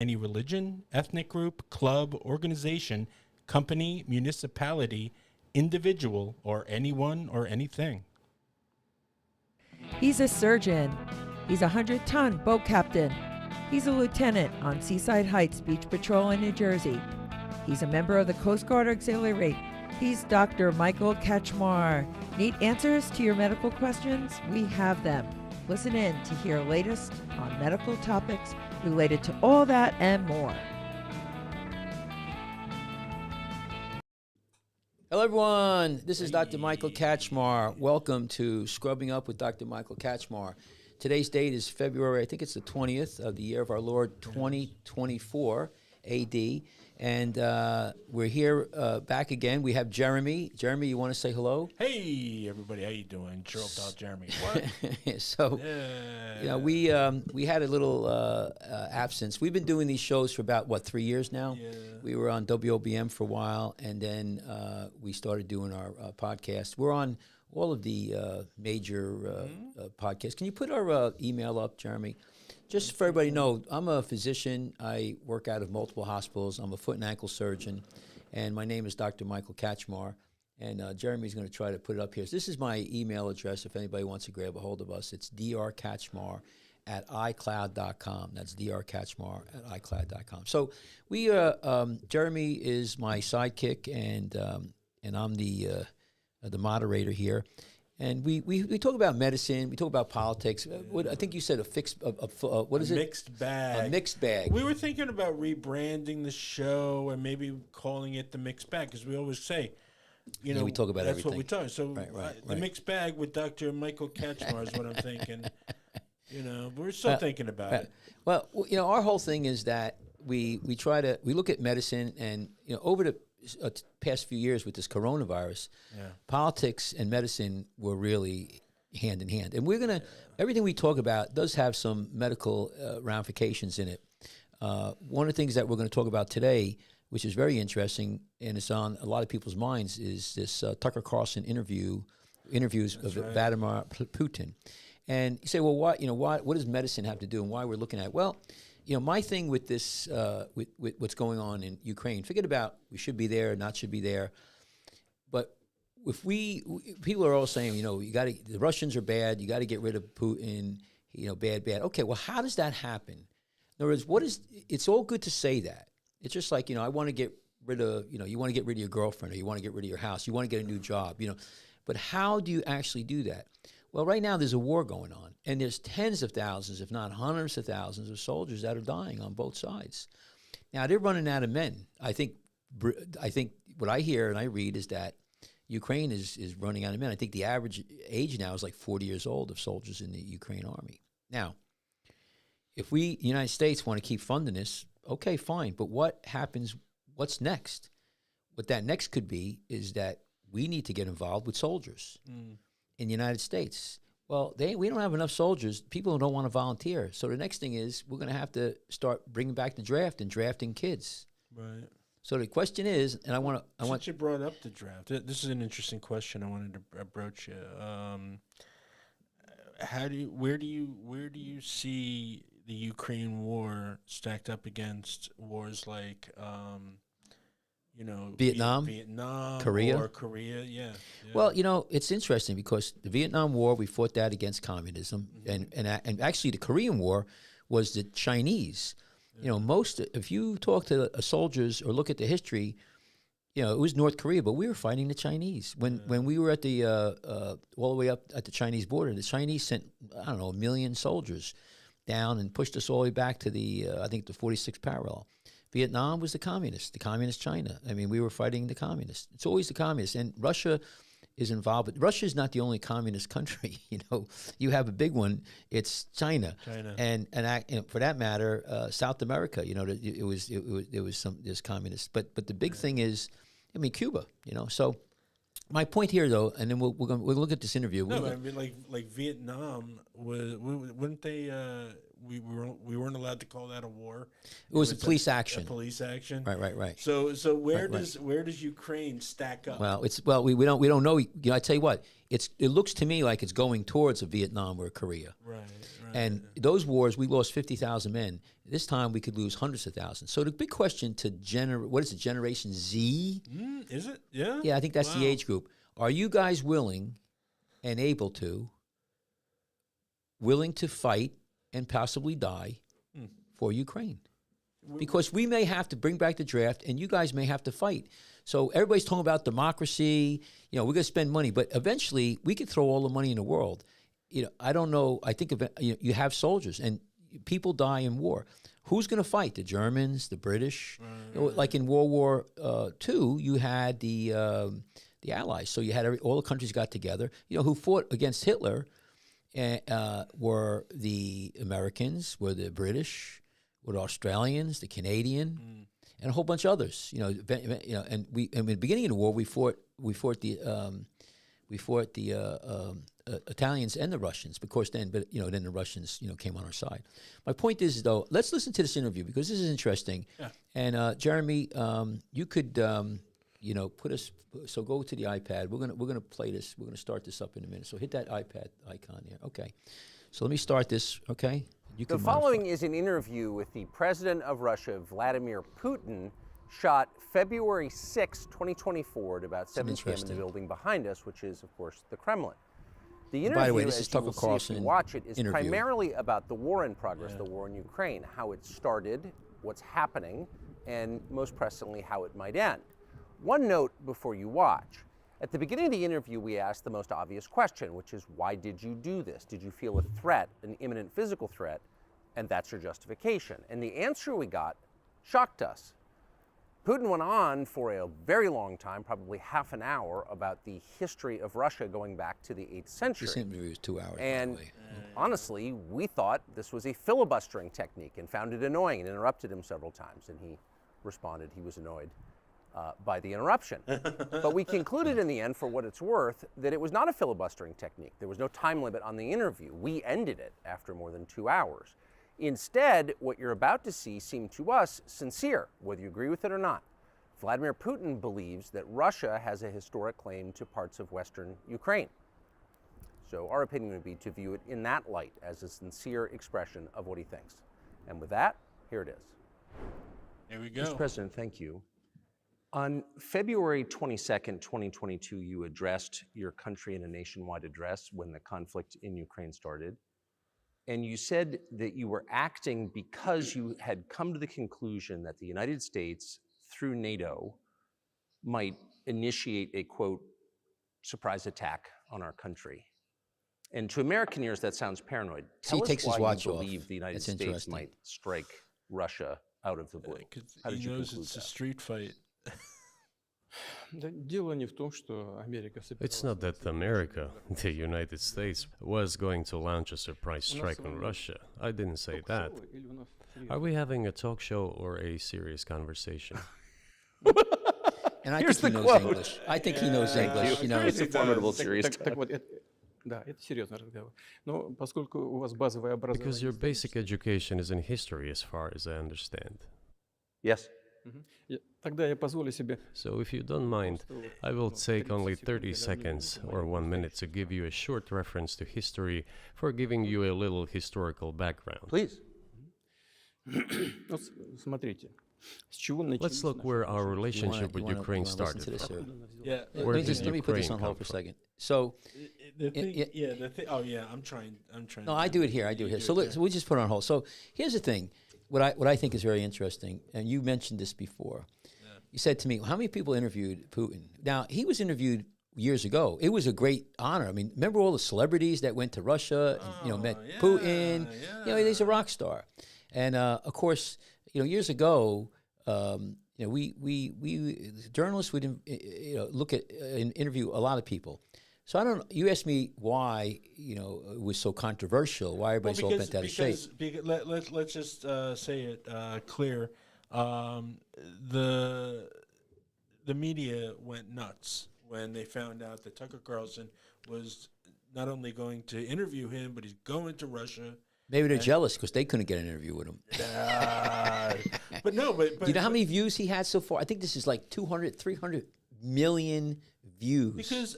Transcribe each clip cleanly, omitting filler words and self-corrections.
any religion, ethnic group, club, organization, company, municipality, individual, or anyone or anything. He's a surgeon. He's a 100-ton boat captain. He's a lieutenant on Seaside Heights Beach Patrol in New Jersey. He's a member of the Coast Guard Auxiliary. He's Dr. Michael Kachmar. Need answers to your medical questions? We have them. Listen in to hear latest on medical topics related to all that and more. Hello, everyone. This is Dr. Michael Kachmar. Welcome to Scrubbing Up with Dr. Michael Kachmar. Today's date is February, I think it's the 20th of the year of our Lord, 2024 AD. And we're here back again. We have Jeremy. Jeremy, you want to say hello? Hey, everybody, how you doing? Dropped out Jeremy. What? So, we had a little absence. We've been doing these shows for about, 3 years now? Yeah. We were on WOBM for a while, and then we started doing our podcast. We're on all of the major podcasts. Can you put our email up, Jeremy? Just for everybody to know, I'm a physician. I work out of multiple hospitals. I'm a foot and ankle surgeon, and my name is Dr. Michael Kachmar. And Jeremy's going to try to put it up here. So this is my email address if anybody wants to grab a hold of us. It's drkachmar@icloud.com. That's drkachmar@icloud.com. So we, Jeremy is my sidekick, and I'm the moderator here. And we talk about medicine. We talk about politics. I think you said what is it? Mixed bag. A mixed bag. We were thinking about rebranding the show and maybe calling it the mixed bag because we always say, we talk about that's everything. what we talk. So the right. mixed bag with Dr. Michael Kachmar is what I'm thinking. We're still thinking about it. Well, our whole thing is that we look at medicine, and over the past few years with this coronavirus, politics and medicine were really hand in hand. And everything we talk about does have some medical ramifications in it. One of the things that we're going to talk about today, which is very interesting, and it's on a lot of people's minds, is this Tucker Carlson interviews of Vladimar Putin. And you say, well, what does medicine have to do, and why we're looking at it? Well, my thing with this, with what's going on in Ukraine, forget about we should be there, not should be there. But if people are all saying, the Russians are bad, you got to get rid of Putin, bad. Okay, well, how does that happen? In other words, it's all good to say that. It's just like, I want to get rid of, you want to get rid of your girlfriend, or you want to get rid of your house, you want to get a new job, But how do you actually do that? Well, right now there's a war going on, and there's tens of thousands, if not hundreds of thousands of soldiers that are dying on both sides. Now, they're running out of men. I think what I hear and I read is that Ukraine is running out of men. I think the average age now is like 40 years old of soldiers in the Ukraine army. Now, if we, the United States, want to keep funding this, okay, fine. But what happens, what's next? What that next could be is that we need to get involved with soldiers. In the United States. Well, we don't have enough soldiers. People don't want to volunteer. So the next thing is we're going to have to start bringing back the draft and drafting kids. Right. So the question is, and Since you brought up the draft, this is an interesting question I wanted to broach you. Where do you see the Ukraine war stacked up against wars like Vietnam, Korea. Or Korea, yeah. Well, it's interesting because the Vietnam War, we fought that against communism, and actually the Korean War was the Chinese. If you talk to soldiers or look at the history, it was North Korea, but we were fighting the Chinese. When we were at the all the way up at the Chinese border, the Chinese sent, 1 million soldiers down and pushed us all the way back to the 46th parallel. Vietnam was the communist China. I mean, we were fighting the communists. It's always the communists. And Russia is involved. But Russia is not the only communist country. You have a big one. It's China. And for that matter, South America. There's communists. But the big thing is, Cuba. So my point here, though, and then we'll look at this interview. No, like Vietnam wouldn't they? we weren't allowed to call that a war. It was a police action. A police action. Right. So where does Ukraine stack up? Well, we don't know. I tell you what, it looks to me like it's going towards a Vietnam or a Korea. Right. And those wars, we lost 50,000 men. This time we could lose hundreds of thousands. So the big question to what is it, Generation Z? Is it? Yeah. Yeah, I think that's the age group. Are you guys willing and able to fight and possibly die for Ukraine? Because we may have to bring back the draft, and you guys may have to fight. So everybody's talking about democracy. We're going to spend money, but eventually we could throw all the money in the world. I don't know. I think you have soldiers, and people die in war. Who's going to fight? The Germans, the British? Like in World War II, you had the Allies. So you had all the countries got together. Who fought against Hitler were the Americans, were the British, were the Australians, the Canadian, and a whole bunch of others. And in the beginning of the war, we fought the Italians and the Russians, because then the Russians, came on our side. My point is, though, let's listen to this interview because this is interesting. Yeah. And Jeremy, you could, put us. So go to the iPad. We're gonna play this. We're gonna start this up in a minute. So hit that iPad icon there. Okay. So let me start this. Okay. The following is an interview with the president of Russia, Vladimir Putin, shot February 6, 2024 at about 7 p.m. in the building behind us, which is, of course, the Kremlin. The interview, by the way, this as is Tucker Carlson. If you watch it, is primarily about the war in progress, the war in Ukraine, how it started, what's happening, and most pressingly, how it might end. One note before you watch. At the beginning of the interview, we asked the most obvious question, which is, why did you do this? Did you feel a threat, an imminent physical threat? And that's your justification. And the answer we got shocked us. Putin went on for a very long time, probably half an hour, about the history of Russia going back to the 8th century. This interview was 2 hours. And honestly, we thought this was a filibustering technique and found it annoying and interrupted him several times. And he responded he was annoyed by the interruption. But we concluded in the end, for what it's worth, that it was not a filibustering technique. There was no time limit on the interview. We ended it after more than 2 hours. Instead, what you're about to see seemed to us sincere, whether you agree with it or not. Vladimir Putin believes that Russia has a historic claim to parts of Western Ukraine. So our opinion would be to view it in that light, as a sincere expression of what he thinks. And with that, here it is. There we go. Mr. President, thank you. On February 22nd, 2022, you addressed your country in a nationwide address when the conflict in Ukraine started. And you said that you were acting because you had come to the conclusion that the United States, through NATO, might initiate a, quote, surprise attack on our country. And to American ears, that sounds paranoid. Tell us why you believe the United States might strike Russia out of the blue. How did you conclude it's a street fight. It's not that America, the United States, was going to launch a surprise strike on Russia. I didn't say that. Are we having a talk show or a serious conversation? And I think he knows English. I think he knows English. It's a formidable, serious Because your basic education is in history, as far as I understand. Yes. So if you don't mind, I will take only 30 seconds or 1 minute to give you a short reference to history for giving you a little historical background. Please. Let's look where our relationship with Ukraine started from. Yeah. Let me put this on hold for a second. So, I'm trying. no, I do it here. So we just put it on hold. So here's the thing. What I think is very interesting, and you mentioned this before. You said to me, how many people interviewed Putin? Now, he was interviewed years ago. It was a great honor. I mean, remember all the celebrities that went to Russia and met Putin? Yeah. He's a rock star. And of course, years ago, we journalists would look at and interview a lot of people. So I don't know. You asked me why it was so controversial. Why everybody's all bent out of shape. Let's just say it clear. The media went nuts when they found out that Tucker Carlson was not only going to interview him, but he's going to Russia Maybe they're jealous because they couldn't get an interview with him. But no, but Do you know how many views he had so far? I think this is like 200, 300 million views. because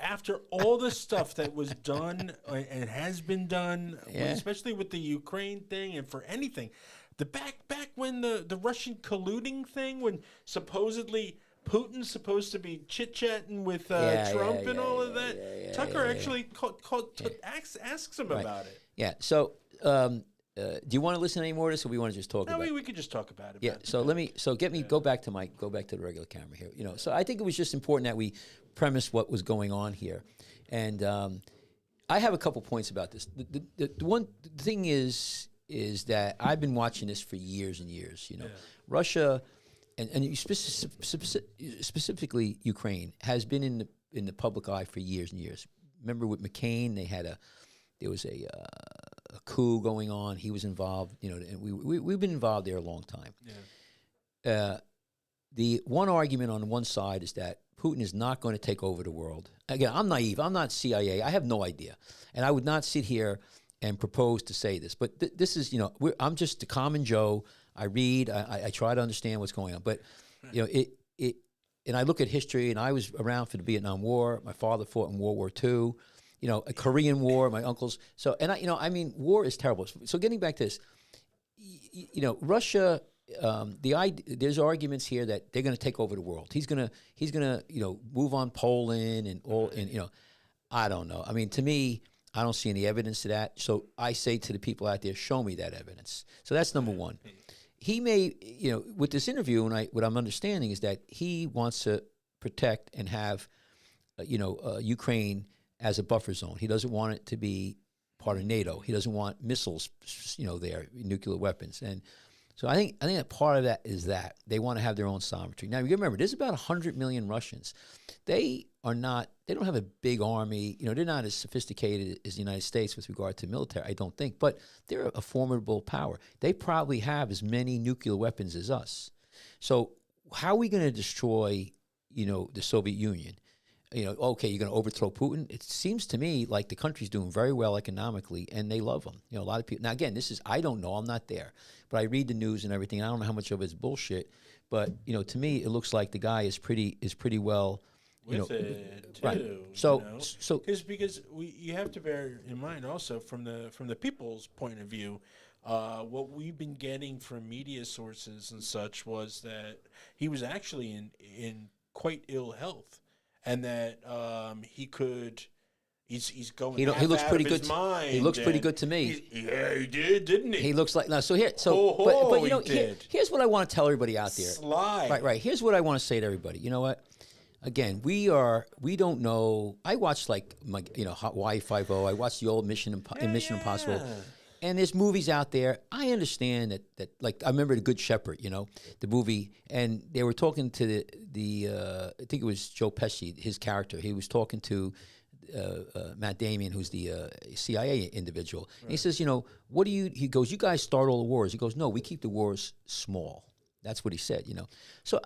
after all the stuff that was done and has been done, especially with the Ukraine thing and for anything, the back when the Russian colluding thing, when supposedly Putin's supposed to be chit-chatting with Trump and all of that, Tucker actually asks him about it. Yeah. So, do you want to listen any more to this, or we want to just talk about it? We could just talk about it. Yeah. So go back to the regular camera here. So I think it was just important that we premise what was going on here, and I have a couple points about this. The one thing is that I've been watching this for years and years. Russia, and specifically Ukraine, has been in the public eye for years and years. Remember with McCain, there was a coup going on. He was involved, and we've been involved there a long time. Yeah. The one argument on one side is that Putin is not going to take over the world. Again, I'm naive. I'm not CIA. I have no idea, and I would not sit here and propose to say this. But this is, I'm just a common Joe. I read. I try to understand what's going on. But and I look at history, and I was around for the Vietnam War. My father fought in World War II. A Korean War, my uncles. So, and war is terrible. So getting back to this, Russia, there's arguments here that they're going to take over the world. He's going to, move on Poland and all, and, I don't know. I mean, to me, I don't see any evidence to that. So I say to the people out there, show me that evidence. So that's number one. He may, with this interview, and what I'm understanding is that he wants to protect and have, Ukraine as a buffer zone. He doesn't want it to be part of NATO. He doesn't want missiles, there, nuclear weapons. And so I think that part of that is that they want to have their own sovereignty. Now, you remember, there's about 100 million Russians. They don't have a big army. They're not as sophisticated as the United States with regard to military, I don't think. But they're a formidable power. They probably have as many nuclear weapons as us. So how are we going to destroy, the Soviet Union? Okay, you're going to overthrow Putin. It seems to me like the country's doing very well economically, and they love him. A lot of people. Now, again, I don't know. I'm not there, but I read the news and everything. I don't know how much of it's bullshit, but to me, it looks like the guy is pretty well. With it too, right? So because you have to bear in mind also from the people's point of view, what we've been getting from media sources and such was that he was actually in quite ill health. And that he's going. He looks pretty good. He looks pretty good to me. Yeah, he did, didn't he? He looks like now. So here's what I want to tell everybody out there. Slide. Right. Here's what I want to say to everybody. You know what? Again, we don't know. I watched Hawaii Five-0. I watched the old Mission Impossible. And there's movies out there. I understand that like I remember The Good Shepherd, the movie, and they were talking to the I think it was Joe Pesci, his character. He was talking to Matt Damon, who's the CIA individual. Right. And he says, what do you? He goes, you guys start all the wars. He goes, no, we keep the wars small. That's what he said. So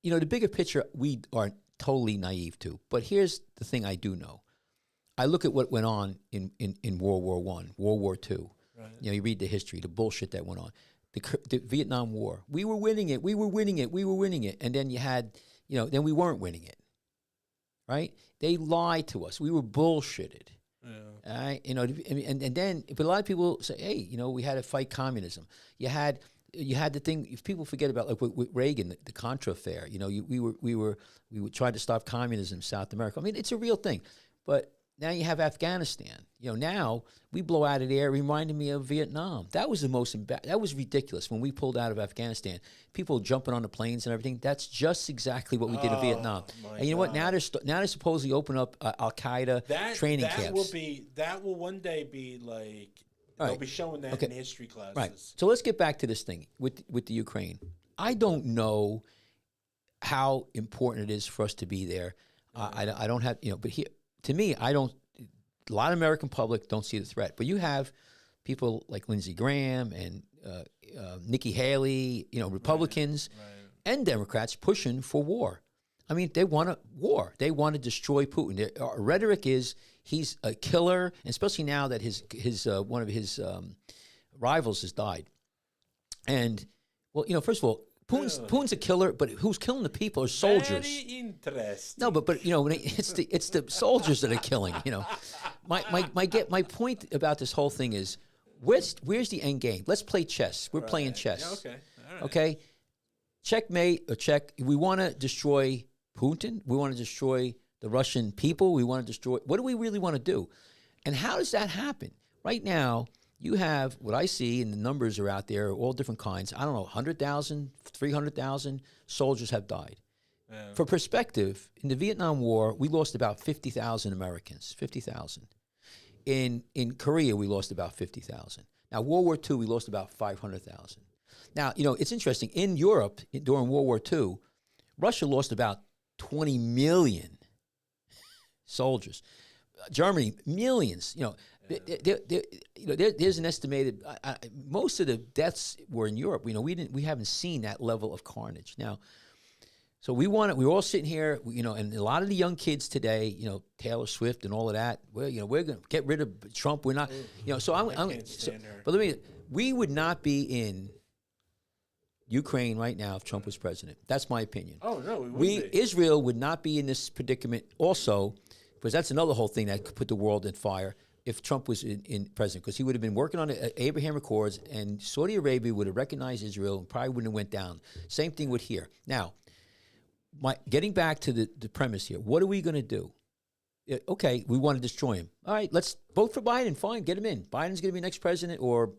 the bigger picture we are totally naive to. But here's the thing I do know. I look at what went on in World War I, World War II. Right. You read the history, the bullshit that went on. The Vietnam War. We were winning it. And then you had, then we weren't winning it. Right? They lied to us. We were bullshitted. Yeah. All right? And then, but a lot of people say, hey, we had to fight communism. You had the thing, if people forget about, like with Reagan, the Contra affair, we were trying to stop communism in South America. I mean, it's a real thing. But now you have Afghanistan. Now we blow out of there. It reminded me of Vietnam. That was that was ridiculous when we pulled out of Afghanistan. People jumping on the planes and everything. That's just exactly what we did in Vietnam. And you know what? Now they're supposedly open up Al Qaeda training camps. That will one day be like they'll be showing that in history classes. Right. So let's get back to this thing with the Ukraine. I don't know how important it is for us to be there. I don't have but here. To me, a lot of American public don't see the threat. But you have people like Lindsey Graham and Nikki Haley, Republicans and Democrats pushing for war. I mean, they want war. They want to destroy Putin. Their rhetoric is He's a killer, and especially now that his one of his rivals has died. And well, first of all, Putin's a killer, but who's killing the people are soldiers. Very interesting. No, but when it's the soldiers that are killing. My point about this whole thing is where's the end game? Let's play chess. We're playing chess. Yeah, okay. All right. Okay. Checkmate or check. We want to destroy Putin. We want to destroy the Russian people. We want to destroy. What do we really want to do? And how does that happen? Right now, you have what I see, and the numbers are out there, all different kinds. I don't know, 100,000, 300,000 soldiers have died. Yeah. For perspective, in the Vietnam War, we lost about 50,000 Americans, 50,000. In Korea, we lost about 50,000. Now, World War II, we lost about 500,000. Now, it's interesting. In Europe, during World War II, Russia lost about 20 million soldiers. Germany, millions. There's an estimated. Most of the deaths were in Europe. We haven't seen that level of carnage now. So we're all sitting here, and a lot of the young kids today, Taylor Swift and all of that. We're going to get rid of Trump. We're not, but we would not be in Ukraine right now if Trump was president. That's my opinion. Oh no, we wouldn't be. Israel would not be in this predicament also, because that's another whole thing that could put the world in fire if Trump was in president, because he would have been working on the Abraham Accords, and Saudi Arabia would have recognized Israel and probably wouldn't have went down. Same thing with here. Now, getting back to the premise here, what are we going to do? Okay, we want to destroy him. All right, let's vote for Biden. Fine, get him in. Biden's going to be next president, or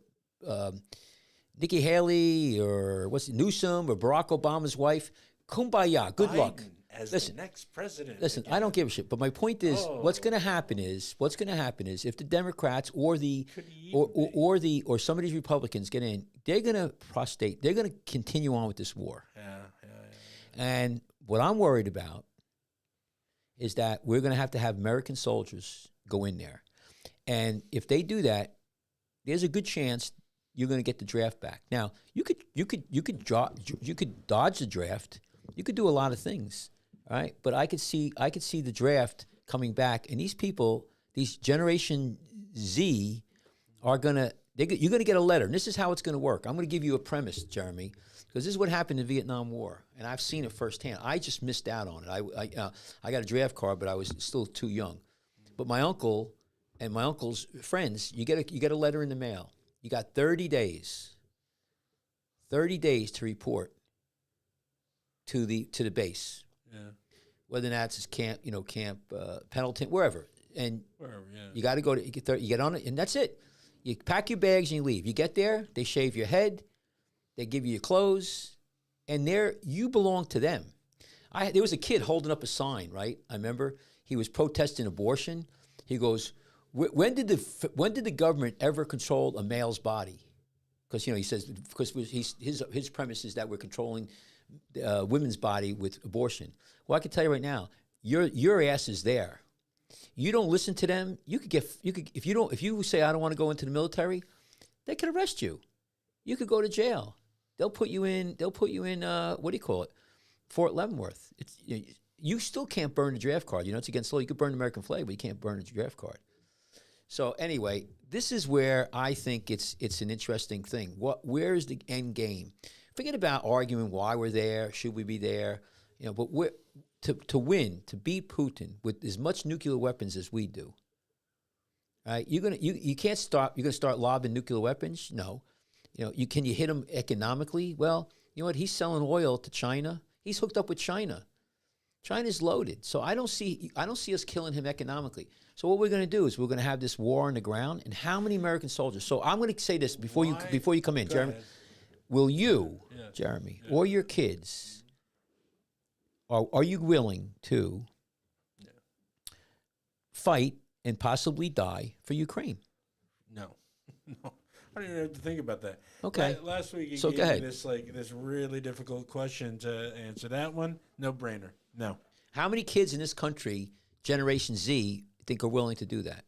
Nikki Haley, or Newsom, or Barack Obama's wife. Kumbaya, good luck. As the next president. Listen, I don't give a shit. But my point is, what's going to happen is if the Democrats or some of these Republicans get in, they're going to prostate. They're going to continue on with this war. Yeah. And what I'm worried about is that we're going to have American soldiers go in there, and if they do that, there's a good chance you're going to get the draft back. Now, you could dodge the draft. You could do a lot of things. All right, but I could see the draft coming back, and these people, these Generation Z, you're going to get a letter, and this is how it's going to work. I'm going to give you a premise, Jeremy, because this is what happened in the Vietnam War, and I've seen it firsthand. I just missed out on it. I got a draft card, but I was still too young. But my uncle and my uncle's friends, you get a letter in the mail. You got 30 days to report to the base. Yeah. Whether that's camp Pendleton, wherever, and you got to go to you get on it, and that's it. You pack your bags and you leave. You get there, they shave your head, they give you your clothes, and you belong to them. There was a kid holding up a sign, right? I remember he was protesting abortion. He goes, "When did the government ever control a male's body?" Because he says his premise is that we're controlling women's body with abortion. Well, I can tell you right now, your ass is there. You don't listen to them. If you say I don't want to go into the military, they could arrest you. You could go to jail. They'll put you in. What do you call it? Fort Leavenworth. You still can't burn the draft card. It's against law. You could burn the American flag, but you can't burn the draft card. So anyway, this is where I think it's an interesting thing. Where is the end game? Forget about arguing why we're there, should we be there, but to win, to beat Putin with as much nuclear weapons as we do. Right? You can't stop. You're gonna start lobbing nuclear weapons? No. Can you hit him economically? Well, you know what? He's selling oil to China. He's hooked up with China. China's loaded. So I don't see us killing him economically. So what we're going to do is we're going to have this war on the ground. And how many American soldiers? So I'm going to say this before you come in, Jeremy. Ahead. Will you, Jeremy, or your kids, are you willing to fight and possibly die for Ukraine? No. I don't even have to think about that. Okay. Last week you gave me this really difficult question to answer. That one, no brainer. No. How many kids in this country, Generation Z, think are willing to do that?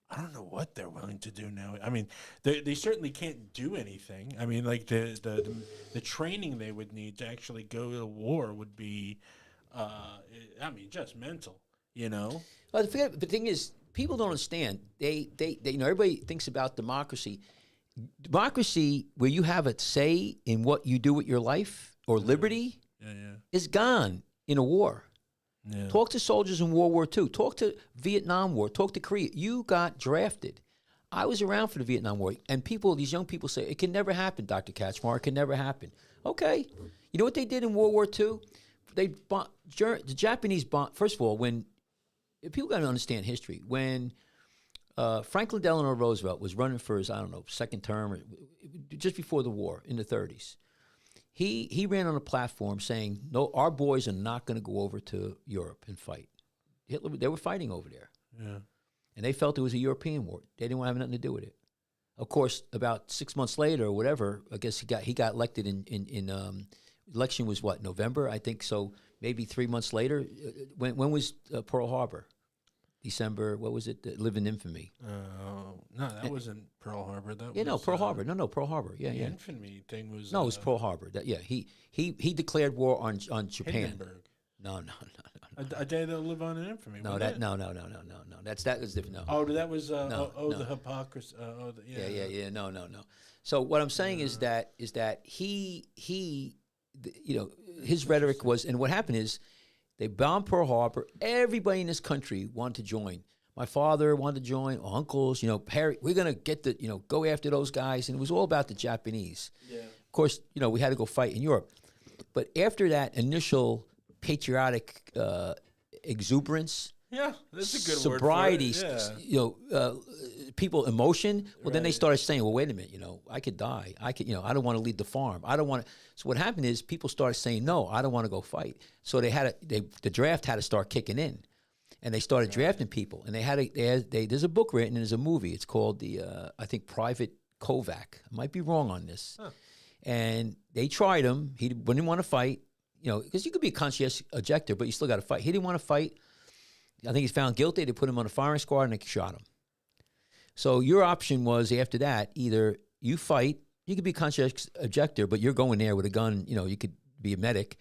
I don't know what they're willing to do now. I mean, they certainly can't do anything. I mean, like the training they would need to actually go to war would be, just mental. You know. But the thing is, people don't understand. They everybody thinks about democracy. Democracy, where you have a say in what you do with your life or liberty, is gone in a war. Yeah. Talk to soldiers in World War II. Talk to Vietnam War. Talk to Korea. You got drafted. I was around for the Vietnam War, and these young people say, it can never happen, Dr. Kachmar. It can never happen. Okay. You know what they did in World War II? The Japanese bombed. First of all, when people got to understand history, when Franklin Delano Roosevelt was running for his, second term, or just before the war in the 30s, he ran on a platform saying, no, our boys are not going to go over to Europe and fight. They were fighting over there. Yeah. And they felt it was a European war. They didn't want to have nothing to do with it. Of course, about 6 months later or whatever, I guess he got elected in election was what, November, I think. So maybe 3 months later. When was Pearl Harbor? December, what was it? Live in Infamy. No, that wasn't Pearl Harbor. That was, Pearl Harbor. No, Pearl Harbor. Yeah, the yeah. Infamy thing was. No, it was Pearl Harbor. He declared war on Japan. Hindenburg. No. A day they'll live on in infamy. No. That was different. No. Oh, that was the hypocrisy. Yeah. No. So what I'm saying is that he his rhetoric was, and what happened is, they bombed Pearl Harbor. Everybody in this country wanted to join. My father wanted to join. Uncles, Harry, we're gonna get go after those guys, and it was all about the Japanese. Yeah. Of course, we had to go fight in Europe, but after that initial patriotic exuberance, that's a good sobriety, word for it. People emotion. Well, then they started saying, "Well, wait a minute, I could die. I could, I don't want to lead the farm. I don't want to." So what happened is people started saying, "No, I don't want to go fight." So the draft had to start kicking in, and they started drafting people. And there's a book written and there's a movie. It's called I think Private Kovac. I might be wrong on this. Huh. And they tried him. He didn't want to fight. Because you could be a conscientious objector, but you still got to fight. He didn't want to fight. I think he's found guilty. They put him on a firing squad and they shot him. So your option was, after that, either you fight, you could be a conscientious objector, but you're going there with a gun, you could be a medic,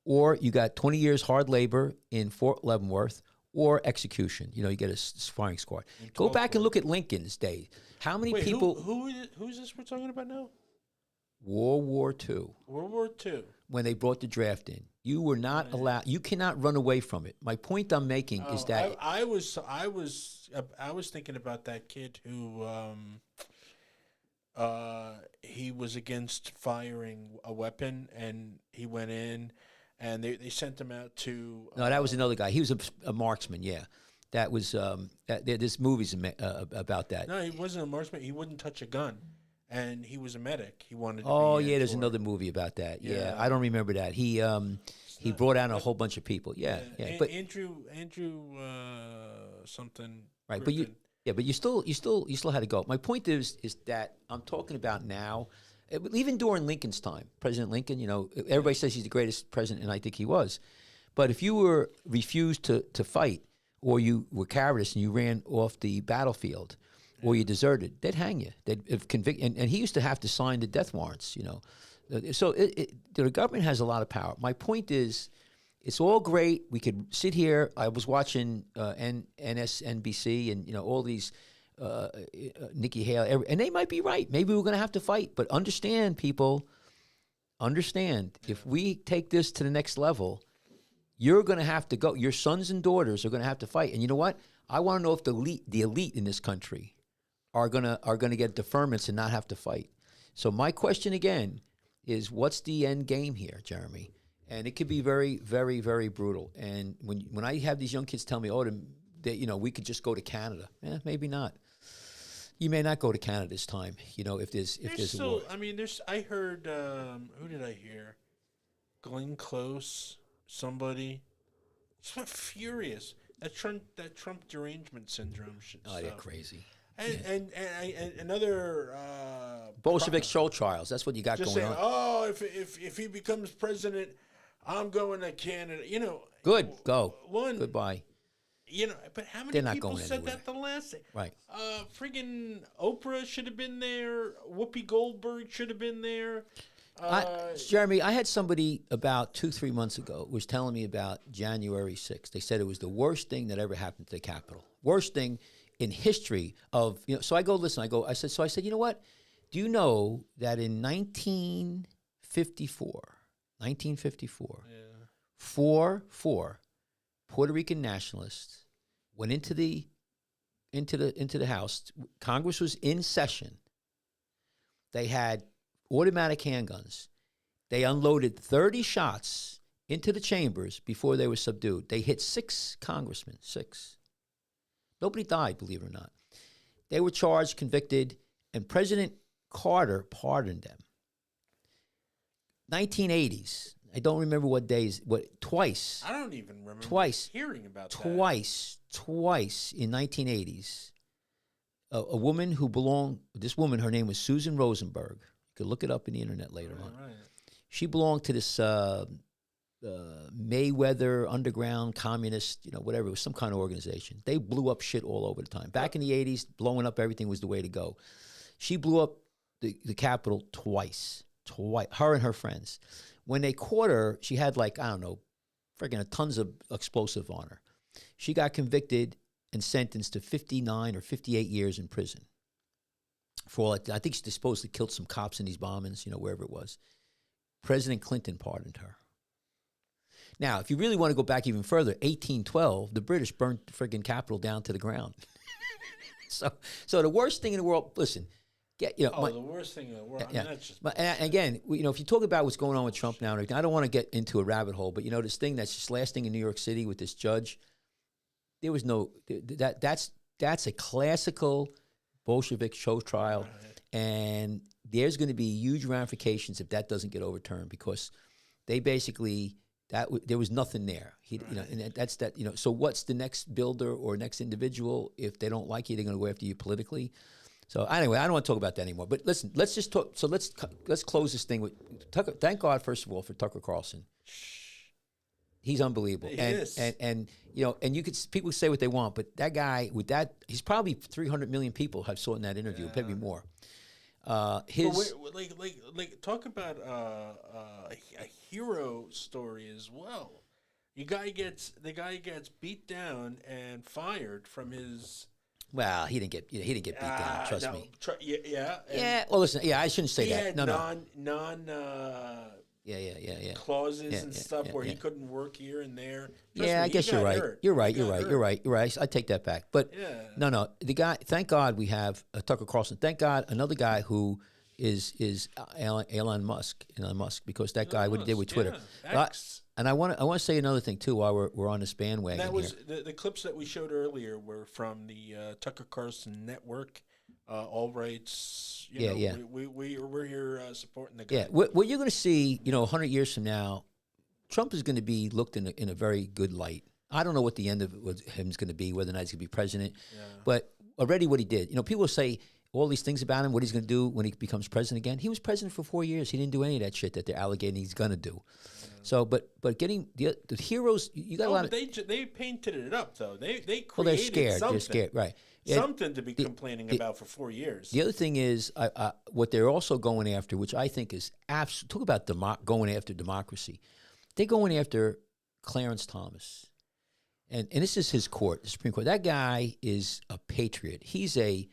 or you got 20 years hard labor in Fort Leavenworth, or execution. You get a firing squad. Go back and look at Lincoln's day. How many people... Who's this we're talking about now? World War II. World War II. When they brought the draft in. You were not allowed. You cannot run away from it. My point I'm making is that I was thinking about that kid who he was against firing a weapon, and he went in, and they sent him out to. No, that was another guy. He was a marksman. Yeah, that was. There's movies about that. No, he wasn't a marksman. He wouldn't touch a gun. And he was a medic. He wanted to there's another movie about that. Yeah, I don't remember that. He brought out a whole bunch of people. Yeah. But Andrew something. Right, Griffin. but you still had to go. My point is that I'm talking about now, even during Lincoln's time, President Lincoln. Everybody says he's the greatest president, and I think he was. But if you were refused to fight, or you were cowardice and you ran off the battlefield, or you deserted, they'd hang you. They'd convict, and he used to have to sign the death warrants. So the government has a lot of power. My point is, it's all great. We could sit here. I was watching NSNBC and all these Nikki Haley, and they might be right. Maybe we're going to have to fight, but understand, people. Understand, if we take this to the next level, you're going to have to go. Your sons and daughters are going to have to fight. And you know what? I want to know if the elite in this country are gonna get deferments and not have to fight. So my question again is, what's the end game here, Jeremy? And it could be very, very, very brutal. And when I have these young kids tell me, we could just go to Canada. Maybe not. You may not go to Canada this time. If there's a war. I mean, I heard. Who did I hear? Glenn Close. Somebody. Just furious. That Trump derangement syndrome shit. Oh, they're crazy. And another Bolshevik show trials. That's what you got just going saying, on. If he becomes president, I'm going to Canada. Good, go. Goodbye. But how many people said anywhere. that the last thing? Right. Friggin' Oprah should have been there. Whoopi Goldberg should have been there. Jeremy, I had somebody about 2-3 months ago was telling me about January 6th. They said it was the worst thing that ever happened to the Capitol. Worst thing in history of, so I go, listen, I said, you know what? Do you know that in 1954, four Puerto Rican nationalists went into the House. Congress was in session. They had automatic handguns. They unloaded 30 shots into the chambers before they were subdued. They hit 6 congressmen, 6. Nobody died, believe it or not. They were charged, convicted, and President Carter pardoned them. 1980s. I don't remember what days, twice. I don't even remember hearing about that. Twice in 1980s. A woman who belonged, this woman, her name was Susan Rosenberg. You could look it up in the internet later on. Right. She belonged to this Mayweather underground communist, whatever. It was some kind of organization. They blew up shit all over the time. Back in the 80s, blowing up everything was the way to go. She blew up the Capitol twice. Her and her friends. When they caught her, she had freaking tons of explosive on her. She got convicted and sentenced to 59 or 58 years in prison. For all I think she supposedly killed some cops in these bombings, wherever it was. President Clinton pardoned her. Now, if you really want to go back even further, 1812, the British burnt the friggin' Capitol down to the ground. So the worst thing in the world, listen, the worst thing in the world. Yeah. I mean, that's just. But again, if you talk about what's going on with Trump now, and I don't want to get into a rabbit hole, but this thing that's just lasting in New York City with this judge, there was that's a classical Bolshevik show trial, and there's going to be huge ramifications if that doesn't get overturned because they basically there was nothing there. And that's that. So what's the next builder or next individual if they don't like you? They're going to go after you politically. So anyway, I don't want to talk about that anymore. But listen, let's just talk. So let's close this thing with Tucker. Thank God, first of all, for Tucker Carlson. He's unbelievable. He is. And you could people say what they want, but that guy with that, he's probably 300 million people have saw in that interview, maybe more. Talk about a hero story as well. The guy gets beat down and fired from his. Well, he didn't get beat down. Trust me. Yeah. Well, listen. Yeah, I shouldn't say he that. Had clauses and stuff where he couldn't work here and there. I guess you're right. You're right. I take that back. But no. The guy. Thank God we have Tucker Carlson. Thank God another guy who is Elon Musk. Because that guy what he did with Twitter. And I want to say another thing too while we're on this bandwagon. And that was here. the clips that we showed earlier were from the Tucker Carlson network. All rights. We're here supporting the guy. Yeah, what you're going to see, 100 years from now, Trump is going to be looked in a very good light. I don't know what the end of him is going to be, whether or not he's going to be president. Yeah. But already what he did, people say all these things about him, what he's going to do when he becomes president again. He was president for 4 years. He didn't do any of that shit that they're alleging he's going to do. Yeah. So, but getting the heroes, you got a lot. But they painted it up though. They created they're scared. Something. They're scared, right? Something to be complaining about for 4 years. The other thing is what they're also going after, which I think is talk about going after democracy. They're going after Clarence Thomas, and this is his court, the Supreme Court. That guy is a patriot. He's a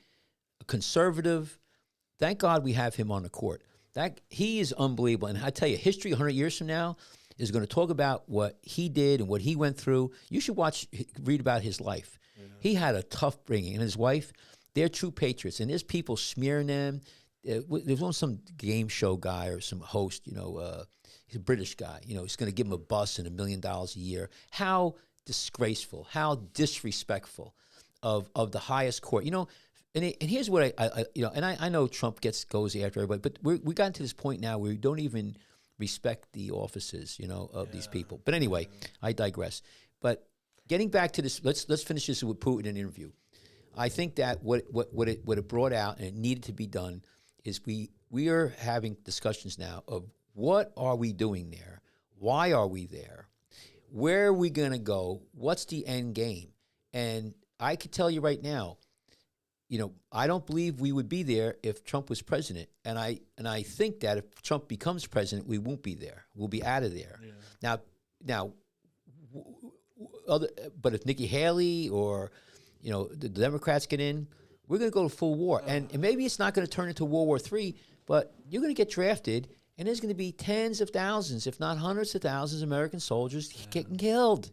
conservative. Thank God we have him on the court. He is unbelievable. And I tell you, history 100 years from now is going to talk about what he did and what he went through. You should read about his life. Yeah. He had a tough bringing, and his wife, they're true patriots. And there's people smearing them. There's some game show guy or some host, he's a British guy. He's going to give him a bus and $1 million a year. How disgraceful, how disrespectful of the highest court. And here's what I know Trump goes after everybody, but we got to this point now where we don't even respect the offices, of these people. But anyway, I digress. But getting back to this, let's finish this with Putin in an interview. I think that what it brought out and it needed to be done is we are having discussions now of what are we doing there, why are we there, where are we going to go, what's the end game, and I could tell you right now. I don't believe we would be there if Trump was president, and I think that if Trump becomes president, we won't be there. We'll be out of there. Yeah. Now, but if Nikki Haley or the Democrats get in, we're going to go to full war, and maybe it's not going to turn into World War III, but you're going to get drafted, and there's going to be tens of thousands, if not hundreds of thousands, of American soldiers getting killed,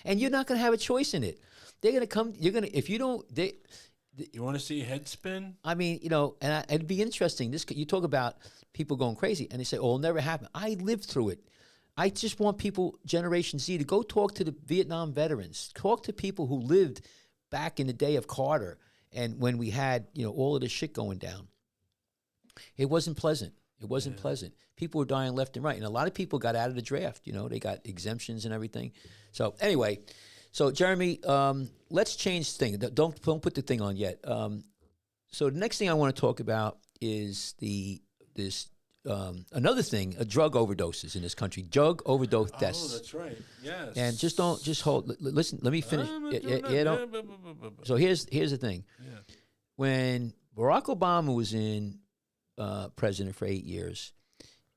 and you're not going to have a choice in it. They're going to come. You're going to if you don't. You want to see a head spin? I mean, and it'd be interesting. You talk about people going crazy, and they say, "Oh, it'll never happen." I lived through it. I just want people, Generation Z, to go talk to the Vietnam veterans, talk to people who lived back in the day of Carter and when we had all of this shit going down. It wasn't pleasant. It wasn't pleasant. People were dying left and right, and a lot of people got out of the draft. They got exemptions and everything. So anyway. So, Jeremy, let's change the thing. Don't put the thing on yet. So the next thing I want to talk about is another thing, drug overdoses in this country, drug overdose deaths. Oh, that's right. Yes. And just hold. Listen, let me finish. So here's the thing. Yeah. When Barack Obama was in president for 8 years,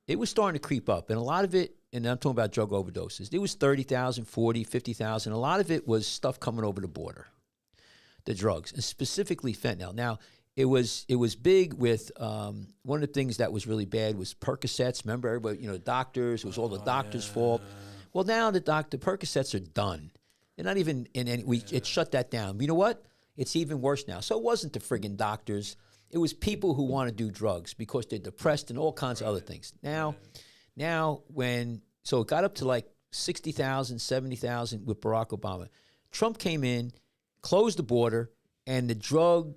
it was starting to creep up, and a lot of it. And I'm talking about drug overdoses. It was 30,000, 40, 50,000. A lot of it was stuff coming over the border, the drugs, and specifically fentanyl. Now, it was big with one of the things that was really bad was Percocets. Remember, everybody, doctors. It was all the doctors' fault. Well, now the Percocets are done. They're not even in any. It shut that down. You know what? It's even worse now. So it wasn't the friggin' doctors. It was people who want to do drugs because they're depressed and all kinds of other things. Now, so it got up to like 60,000, 70,000 with Barack Obama. Trump came in, closed the border, and the drug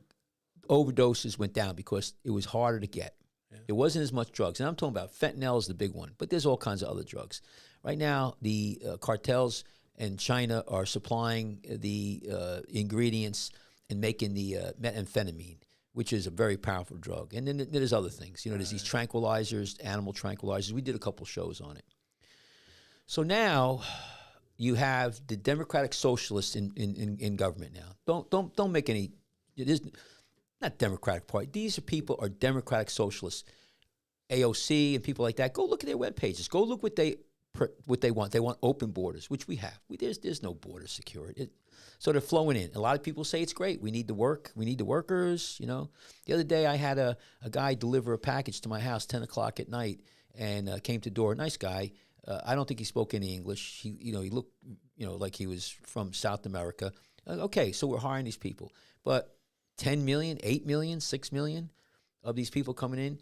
overdoses went down because it was harder to get. Yeah. It wasn't as much drugs. And I'm talking about fentanyl is the big one, but there's all kinds of other drugs. Right now, the cartels in China are supplying the ingredients and making the methamphetamine, which is a very powerful drug. And then there's other things. There's these tranquilizers, animal tranquilizers. We did a couple shows on it. So now you have the Democratic Socialists in government now. Don't make any. It is not Democratic Party. These are Democratic Socialists, AOC and people like that. Go look at their web pages. Go look what they want. They want open borders, which we have. There's no border security. So they're flowing in. A lot of people say it's great. We need the work. We need the workers. The other day I had a guy deliver a package to my house 10 o'clock at night and came to the door. Nice guy. I don't think he spoke any English. He looked, like he was from South America. Okay, so we're hiring these people. But 10 million, 8 million, 6 million of these people coming in,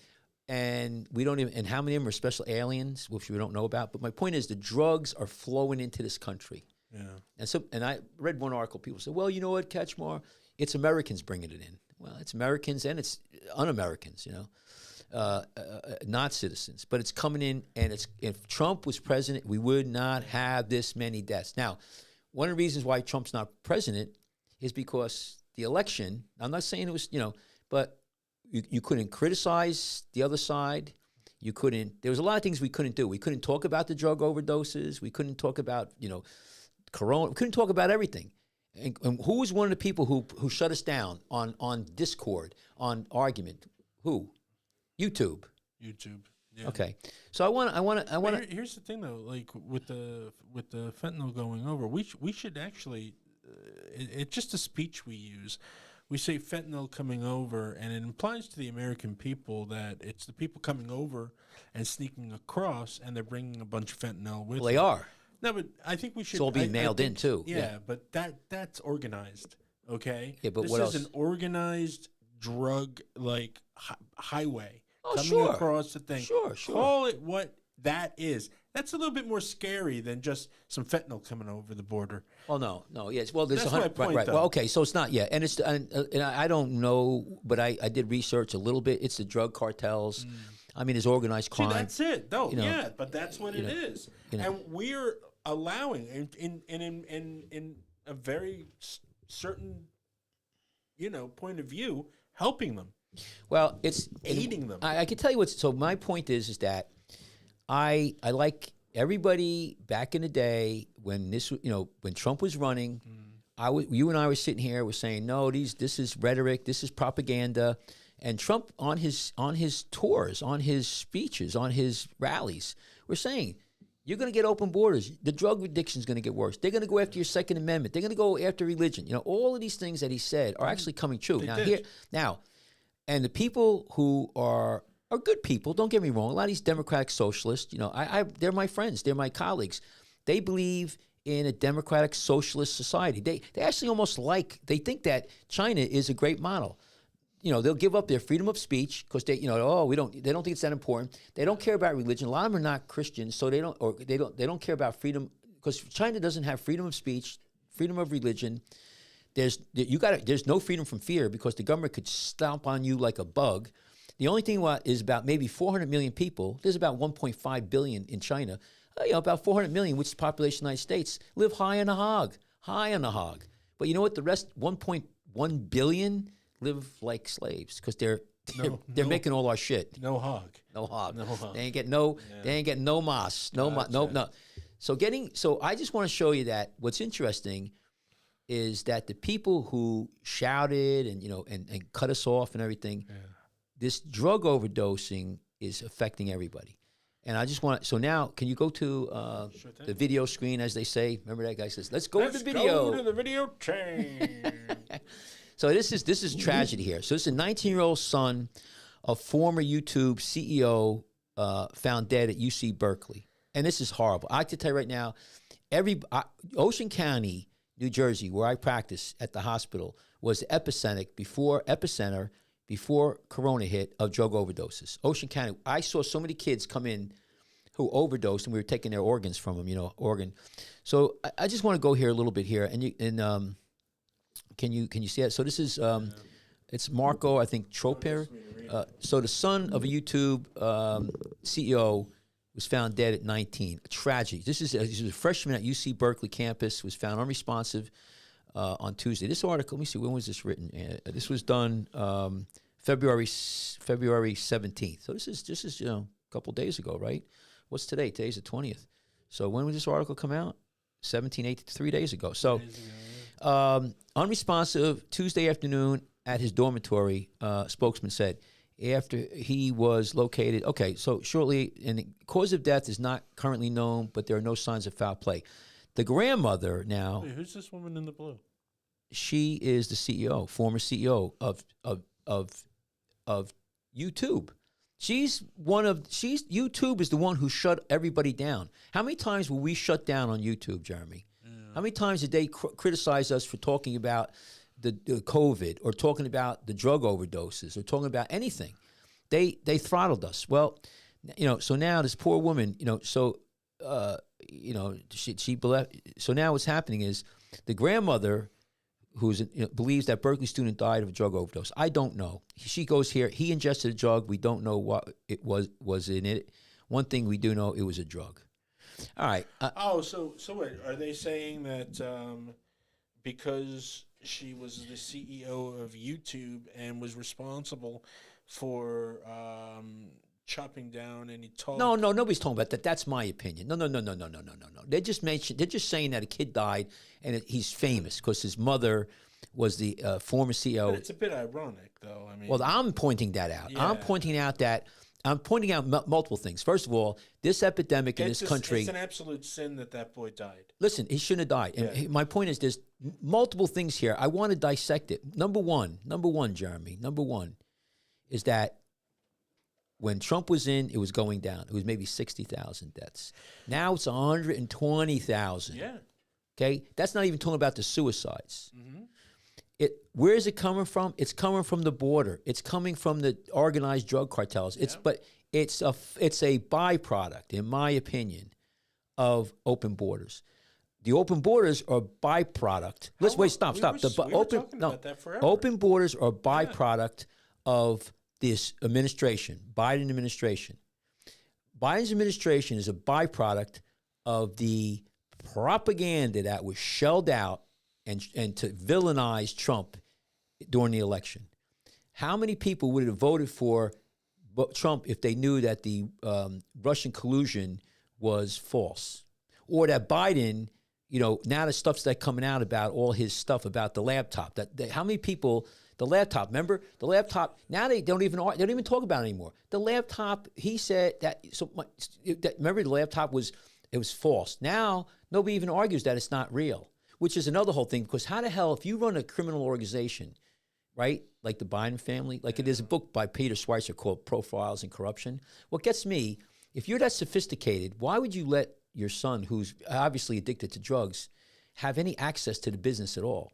and we don't even, and how many of them are special aliens, which we don't know about. But my point is the drugs are flowing into this country. Yeah. And I read one article, people say, well, you know what, Kachmar, it's Americans bringing it in. Well, it's Americans and it's un-Americans, not citizens. But it's coming in, and if Trump was president, we would not have this many deaths. Now, one of the reasons why Trump's not president is because the election, I'm not saying it was, but you couldn't criticize the other side. There was a lot of things we couldn't do. We couldn't talk about the drug overdoses. We couldn't talk about, Corona. We couldn't talk about everything. And who was one of the people who shut us down on Discord, on argument? Who? YouTube. Yeah. Okay. So I want to. Here's the thing, though. Like with the fentanyl going over, we should actually. It's just a speech we use. We say fentanyl coming over, and it implies to the American people that it's the people coming over and sneaking across, and they're bringing a bunch of fentanyl with them. Well, they are. No, but I think we should. It's all being mailed in too. Yeah, but that's organized. Okay. Yeah, but this what is else? An organized drug highway coming sure. across the thing. Sure. Call it what that is. That's a little bit more scary than just some fentanyl coming over the border. Oh no, yes. Well, there's that's 100. my point, right. Though. Well, okay, so it's not yet, and it's and I don't know, but I did research a little bit. It's the drug cartels. I mean, it's organized crime. See, that's it. No, yeah, but that's what it is, and we're allowing in a very certain, point of view, helping them. Well, it's aiding them. I can tell you so my point is that I like everybody back in the day when when Trump was running, you and I were sitting here, we're saying, no, this is rhetoric, this is propaganda. And Trump on his tours, on his speeches, on his rallies, we're saying, you're going to get open borders. The drug addiction is going to get worse. They're going to go after your Second Amendment. They're going to go after religion. You know, all of these things that he said are actually coming true. And the people who are good people, don't get me wrong. A lot of these democratic socialists, you know, they're my friends. They're my colleagues. They believe in a democratic socialist society. They actually almost they think that China is a great model. You know, they'll give up their freedom of speech because they don't think it's that important. They don't care about religion. A lot of them are not Christians, so they don't care about freedom because China doesn't have freedom of speech, freedom of religion. There's no freedom from fear because the government could stomp on you like a bug. The only thing is about maybe 400 million people. There's about 1.5 billion in China. About 400 million, which is the population of the United States, live high on the hog. But you know what? The rest, 1.1 billion, live like slaves because they're making all our shit. No hog. They ain't getting no mas. No. So I just want to show you that what's interesting is that the people who shouted and cut us off and everything, this drug overdosing is affecting everybody. And I just want so now, can you go to the video screen, as they say? Remember that guy says, let's go to the video. Let's go to the video chain. So this is tragedy here. So this is a 19-year-old son of former YouTube CEO found dead at UC Berkeley. And this is horrible. I have to tell you right now, Ocean County, New Jersey, where I practice at the hospital, was the epicenter before Corona hit of drug overdoses. Ocean County, I saw so many kids come in who overdosed, and we were taking their organs from them, organ. So I just want to go here a little bit here, and can you see it? So this is it's Marco, I think, Troper. So the son of a YouTube CEO was found dead at 19. A tragedy. He was a freshman at UC Berkeley campus, was found unresponsive on Tuesday. This article, let me see, when was this written? This was done February 17th. So this is a couple days ago, right? What's today? Today's the 20th. So when did this article come out? 3 days ago. So unresponsive Tuesday afternoon at his dormitory, spokesman said, after he was located. Okay, so shortly, and the cause of death is not currently known, but there are no signs of foul play. The grandmother now. Wait, who's this woman in the blue? She is the CEO, former CEO of YouTube. YouTube is the one who shut everybody down. How many times were we shut down on YouTube, Jeremy? Yeah. How many times did they criticize us for talking about the COVID or talking about the drug overdoses or talking about anything? They throttled us. Well, so now this poor woman, so now what's happening is the grandmother believes that Berkeley student died of a drug overdose. I don't know. She goes here. He ingested a drug. We don't know what it was in it. One thing we do know, it was a drug. All right. So wait, are they saying that because she was the CEO of YouTube and was responsible for chopping down any talk? No, nobody's talking about that. That's my opinion. No. They're just saying that a kid died and he's famous because his mother was the former CEO. But it's a bit ironic, though. I mean, well, I'm pointing that out. Yeah. I'm pointing out multiple things. First of all, this epidemic in this country. It's an absolute sin that boy died. Listen, he shouldn't have died. And my point is, there's multiple things here. I want to dissect it. Number one, Jeremy. Number one is that when Trump was in, it was going down. It was maybe 60,000 deaths. Now it's 120,000. Yeah. Okay? That's not even talking about the suicides. Mm-hmm. Where is it coming from? It's coming from the border. It's coming from the organized drug cartels. Yeah. But it's a byproduct, in my opinion, of open borders. The open borders are a byproduct. Stop. Open borders are a byproduct of this administration, Biden administration. Biden's administration is a byproduct of the propaganda that was shelled out and to villainize Trump during the election. How many people would have voted for Trump if they knew that the Russian collusion was false? Or that Biden now the stuff's that coming out about all his stuff about the laptop. How many people? The laptop. Remember the laptop? Now they don't even talk about it anymore. The laptop. He said that. Remember the laptop was false. Now nobody even argues that it's not real, which is another whole thing. Because how the hell, if you run a criminal organization, right, like the Biden family, like it is a book by Peter Schweizer called Profiles in Corruption. What gets me, if you're that sophisticated, why would you let your son, who's obviously addicted to drugs, have any access to the business at all?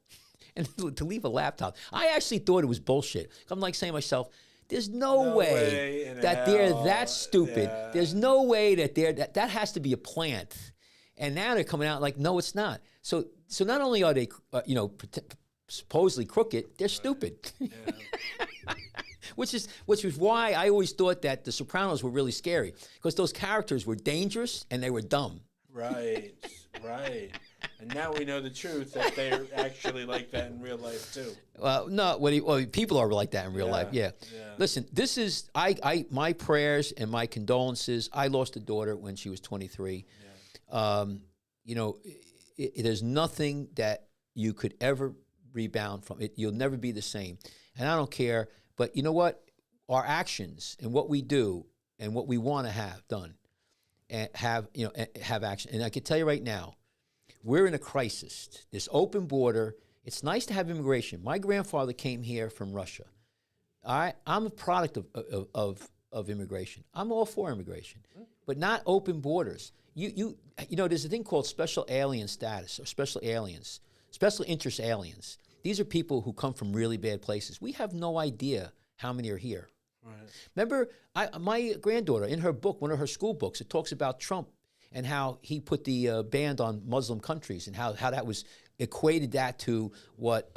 And to leave a laptop. I actually thought it was bullshit. I'm like saying to myself, there's no way that they're that stupid. Yeah. There's no way that that has to be a plant. And now they're coming out like, no, it's not. So not only are they, supposedly crooked, they're stupid. Yeah. Which is why I always thought that The Sopranos were really scary, because those characters were dangerous and they were dumb. Right. And now we know the truth, that they're actually like that in real life too. Well, no, people are like that in real life. Yeah. Listen, this is my prayers and my condolences. I lost a daughter when she was 23. Yeah. There's nothing that you could ever rebound from. You'll never be the same. And I don't care. But you know what? Our actions and what we do and what we want to have done and have action. And I can tell you right now, we're in a crisis. This open border, it's nice to have immigration. My grandfather came here from Russia. I'm a product of immigration. I'm all for immigration, but not open borders. There's a thing called special alien status, or special aliens, special interest aliens. These are people who come from really bad places. We have no idea how many are here. Right. Remember, my granddaughter, in her book, one of her school books, it talks about Trump and how he put the ban on Muslim countries, and how that was equated that to what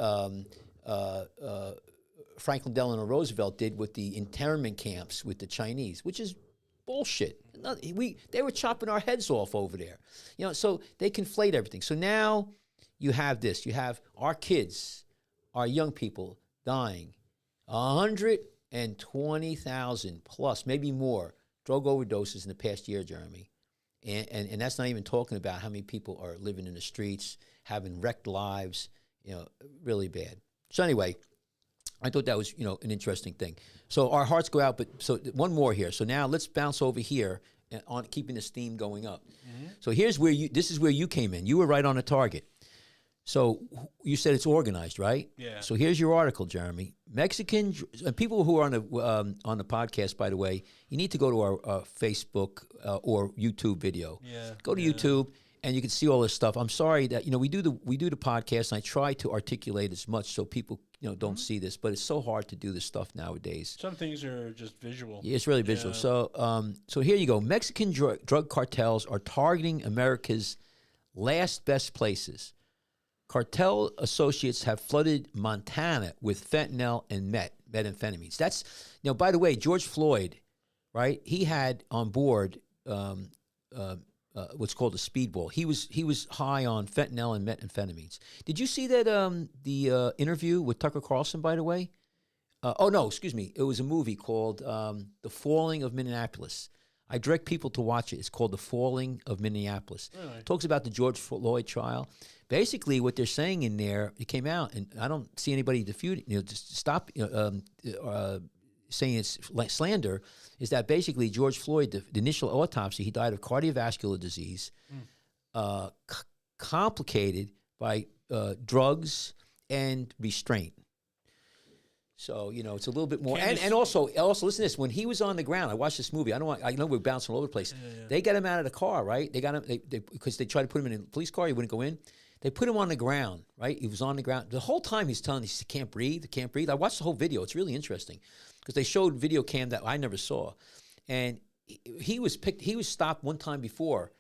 Franklin Delano Roosevelt did with the internment camps with the Chinese, which is bullshit. They were chopping our heads off over there. So they conflate everything. So now you have this. You have our kids, our young people dying. 120,000 plus, maybe more, drug overdoses in the past year, Jeremy. And that's not even talking about how many people are living in the streets, having wrecked lives, really bad. So anyway, I thought that was, an interesting thing. So our hearts go out, but so one more here. So now let's bounce over here on keeping this theme going up. Mm-hmm. So this is where you came in. You were right on the target. So you said it's organized, right? Yeah. So here's your article, Jeremy. Mexican and people who are on the podcast, by the way, you need to go to our Facebook or YouTube video. Yeah. Go to YouTube and you can see all this stuff. I'm sorry that we do the podcast, and I try to articulate as much so people don't see this, but it's so hard to do this stuff nowadays. Some things are just visual. Yeah, it's really visual. Yeah. So here you go. Mexican drug cartels are targeting America's last best places. Cartel associates have flooded Montana with fentanyl and methamphetamines. That's, by the way, George Floyd, right? He had on board what's called a speedball. He was high on fentanyl and methamphetamines. Did you see that the interview with Tucker Carlson, by the way? It was a movie called The Falling of Minneapolis. I direct people to watch it. It's called The Falling of Minneapolis. Really? It talks about the George Floyd trial. Basically, what they're saying in there, it came out, and I don't see anybody just stop saying it's slander, is that basically George Floyd, the initial autopsy, he died of cardiovascular disease, complicated by drugs and restraint. So, it's a little bit more. And also listen to this. When he was on the ground, I watched this movie. I know we're bouncing all over the place. Yeah. They got him out of the car, right? They got him because they tried to put him in a police car. He wouldn't go in. They put him on the ground, right? He was on the ground. The whole time he can't breathe, he can't breathe. I watched the whole video. It's really interesting because they showed video cam that I never saw. And he was stopped one time before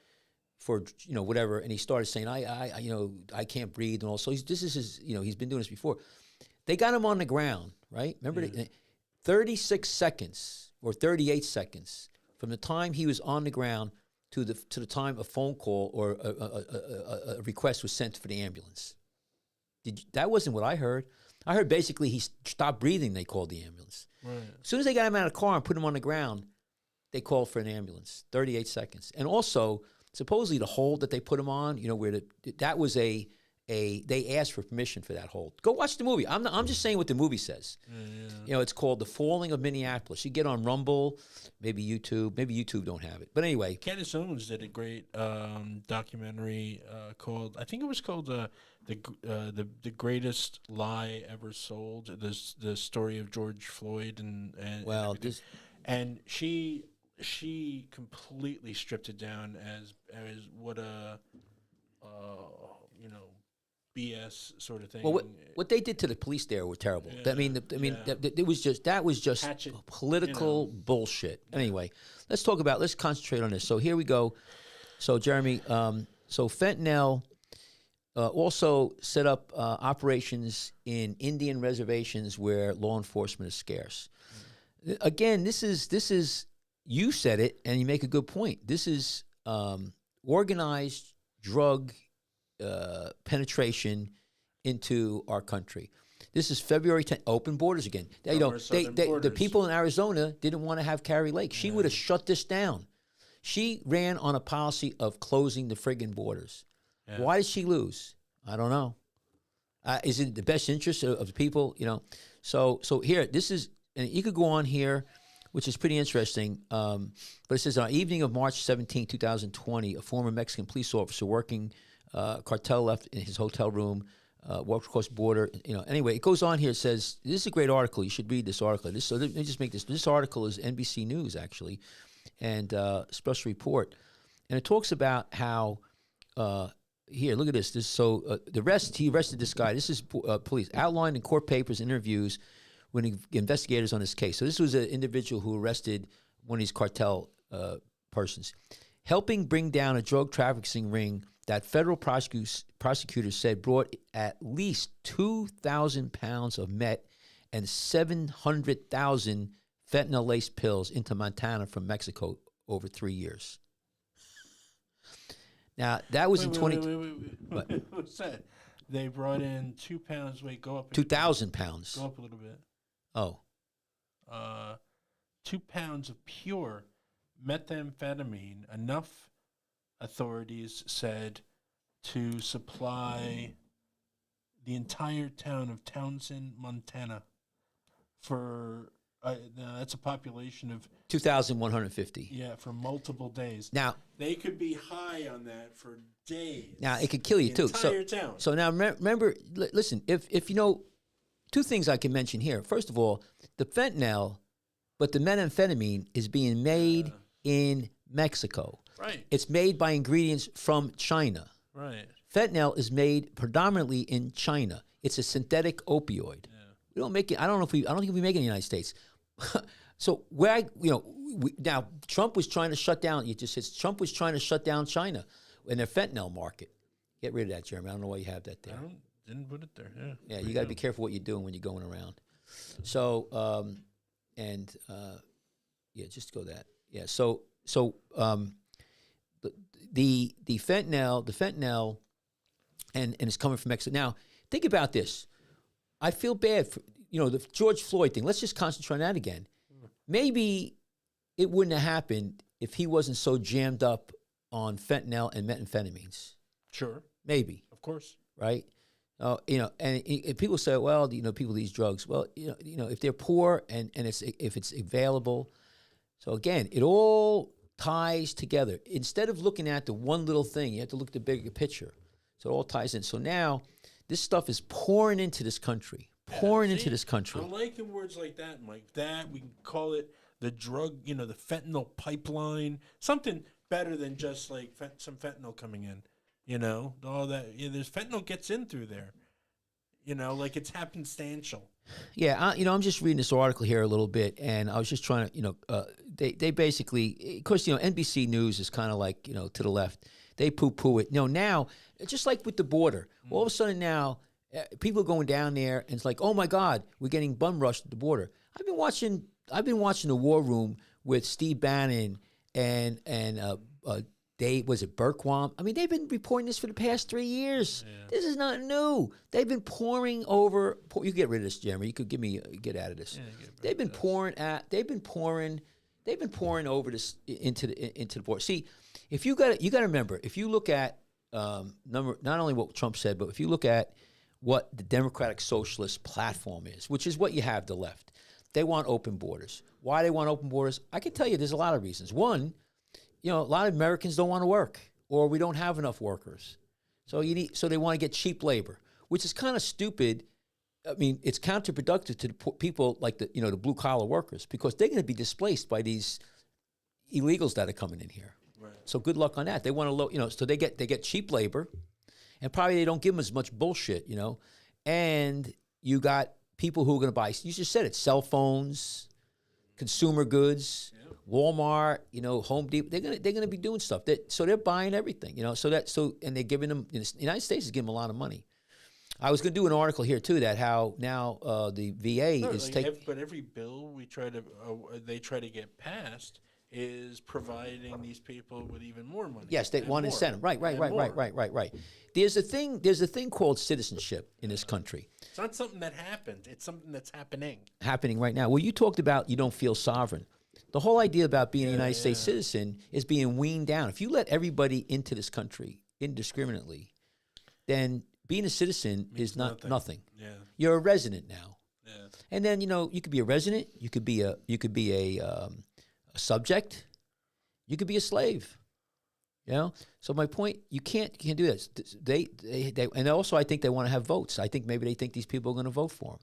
for, whatever. And he started saying, I can't breathe. And also, this is his, he's been doing this before. They got him on the ground, right? Remember, 36 seconds or 38 seconds from the time he was on the ground to the time a phone call or a request was sent for the ambulance. That wasn't what I heard. I heard basically he stopped breathing, they called the ambulance. Right. As soon as they got him out of the car and put him on the ground, they called for an ambulance, 38 seconds. And also, supposedly the hold that they put him on, where that was they asked for permission for that hold. Go watch the movie. I'm just saying what the movie says. It's called The Falling of Minneapolis. You get on Rumble, maybe YouTube. Maybe YouTube don't have it. But anyway. Candace Owens did a great documentary called, I think it was called the Greatest Lie Ever Sold. The story of George Floyd and she completely stripped it down as what a BS sort of thing. Well, what they did to the police there were terrible. Yeah, it was just Hatchet, political bullshit. Anyway, let's concentrate on this. So here we go. So Jeremy, so fentanyl also set up operations in Indian reservations where law enforcement is scarce. Again, this is you said it, and you make a good point. This is organized drug penetration into our country. This is February 10th. Open borders again. The people in Arizona didn't want to have Carrie Lake. She would have shut this down. She ran on a policy of closing the friggin' borders. Yeah. Why did she lose? I don't know. Is it the best interest of the people? So here, this is, and you could go on here, which is pretty interesting. But it says, on the evening of March 17, 2020, a former Mexican police officer working cartel left in his hotel room, walked across the border. Anyway, it goes on here. It says, this is a great article. You should read this article. So let me just make this. This article is NBC News, actually, and special report. And it talks about how, here, look at this. He arrested this guy. This is police outlined in court papers, interviews, when investigators on this case. So this was an individual who arrested one of these cartel persons, helping bring down a drug trafficking ring that federal prosecutors said brought at least 2,000 pounds of meth and 700,000 fentanyl-laced pills into Montana from Mexico over 3 years. Now, that was Wait. What's that? They brought in 2 pounds. Wait, go up. 2,000 pounds. Go up a little bit. Oh. 2 pounds of pure methamphetamine, enough, authorities said, to supply the entire town of Townsend, Montana, for that's a population of 2,150. Yeah, for multiple days. Now they could be high on that for days. Now it could kill you too. Entire town. So now remember, listen. If you know, two things I can mention here. First of all, the fentanyl, but the methamphetamine is being made in Mexico. Right. It's made by ingredients from China. Right. Fentanyl is made predominantly in China. It's a synthetic opioid. Yeah. We don't make it. I don't think we make it in the United States. So now Trump was trying to shut down. Trump was trying to shut down China in their fentanyl market. Get rid of that, Jeremy. I don't know why you have that there. Didn't put it there. Yeah. Yeah, you got to be careful what you're doing when you're going around. So just go that. Yeah. So the fentanyl, and it's coming from Mexico. Now think about this. I feel bad for the George Floyd thing. Let's just concentrate on that again. Maybe it wouldn't have happened if he wasn't so jammed up on fentanyl and methamphetamines. Sure. Maybe. Of course. Right? And people say, well, people these drugs. Well, if they're poor and if it's available. So again, it all ties together. Instead of looking at the one little thing, you have to look at the bigger picture. So it all ties in. So now this stuff is pouring into this country. Into this country. I'm liking words like that, Mike. That we can call it the drug, the fentanyl pipeline. Something better than just like some fentanyl coming in. All that. There's fentanyl gets in through there. Like it's happenstantial. Yeah, I'm just reading this article here a little bit, and I was just trying to, they basically, of course, NBC News is kind of like, to the left. They poo-poo it. Now, just like with the border, all of a sudden now, people are going down there, and it's like, oh my God, we're getting bum rushed at the border. I've been watching the War Room with Steve Bannon and Dave, was it Berkwam? I mean, they've been reporting this for the past 3 years. Yeah. This is not new. They've been pouring over. You get rid of this, Jeremy. You could get out of this. Yeah, they've been pouring They've been pouring over this into the border. See, if you got to remember, if you look at not only what Trump said, but if you look at what the Democratic Socialist platform is, which is what you have, the left, they want open borders. Why they want open borders? I can tell you there's a lot of reasons. One, a lot of Americans don't want to work, or we don't have enough workers. So they want to get cheap labor, which is kind of stupid. I mean, it's counterproductive to the people like the blue collar workers, because they're going to be displaced by these illegals that are coming in here. Right. So good luck on that. They want to so they get cheap labor, and probably they don't give them as much bullshit, And you got people who are going to buy. You just said it: cell phones, consumer goods, Walmart, Home Depot. They're gonna be doing stuff. So they're buying everything, and they're giving them. The United States is giving them a lot of money. I was going to do an article here too that how now the VA is taking. But every bill they try to get passed is providing these people with even more money. Yes, they want incentive. Right. There's a thing called citizenship in this country. It's not something that happened. It's something that's happening. Happening right now. Well, you talked about you don't feel sovereign. The whole idea about being a United States citizen is being weaned down. If you let everybody into this country indiscriminately, then being a citizen is nothing. Yeah. You're a resident now. Yeah. And then you could be a resident. You could be a subject. You could be a slave. So my point, you can't do this. They and also I think they want to have votes. I think maybe they think these people are going to vote for them.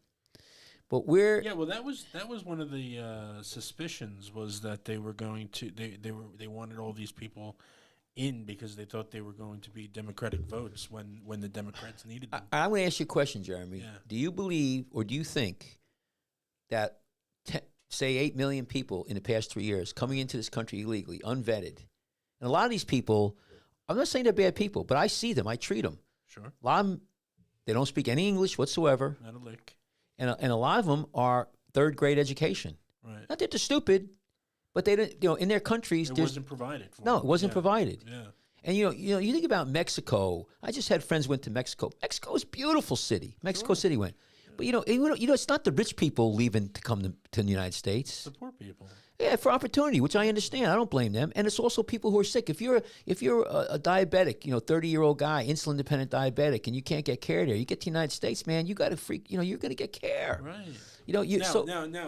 But that was one of the suspicions, was that they were going to they wanted all these people in because they thought they were going to be Democratic votes when the Democrats needed them. I'm going to ask you a question, Jeremy. Yeah. Do you believe or do you think that say 8 million people in the past 3 years coming into this country illegally, unvetted, and a lot of these people, I'm not saying they're bad people, but I see them, I treat them. Sure. A lot of them, they don't speak any English whatsoever. Not a lick. And a lot of them are third-grade education. Right. Not that they're stupid, but they didn't. In their countries, it wasn't provided for. No, it wasn't provided. Yeah. And you think about Mexico. I just had friends went to Mexico. Mexico is a beautiful city. Mexico City went, but it's not the rich people leaving to come to the United States. The poor people. Yeah, for opportunity, which I understand. I don't blame them. And it's also people who are sick. If you're a diabetic, 30-year-old guy, insulin-dependent diabetic, and you can't get care there, you get to the United States, man, you got to you're going to get care. Right. Now,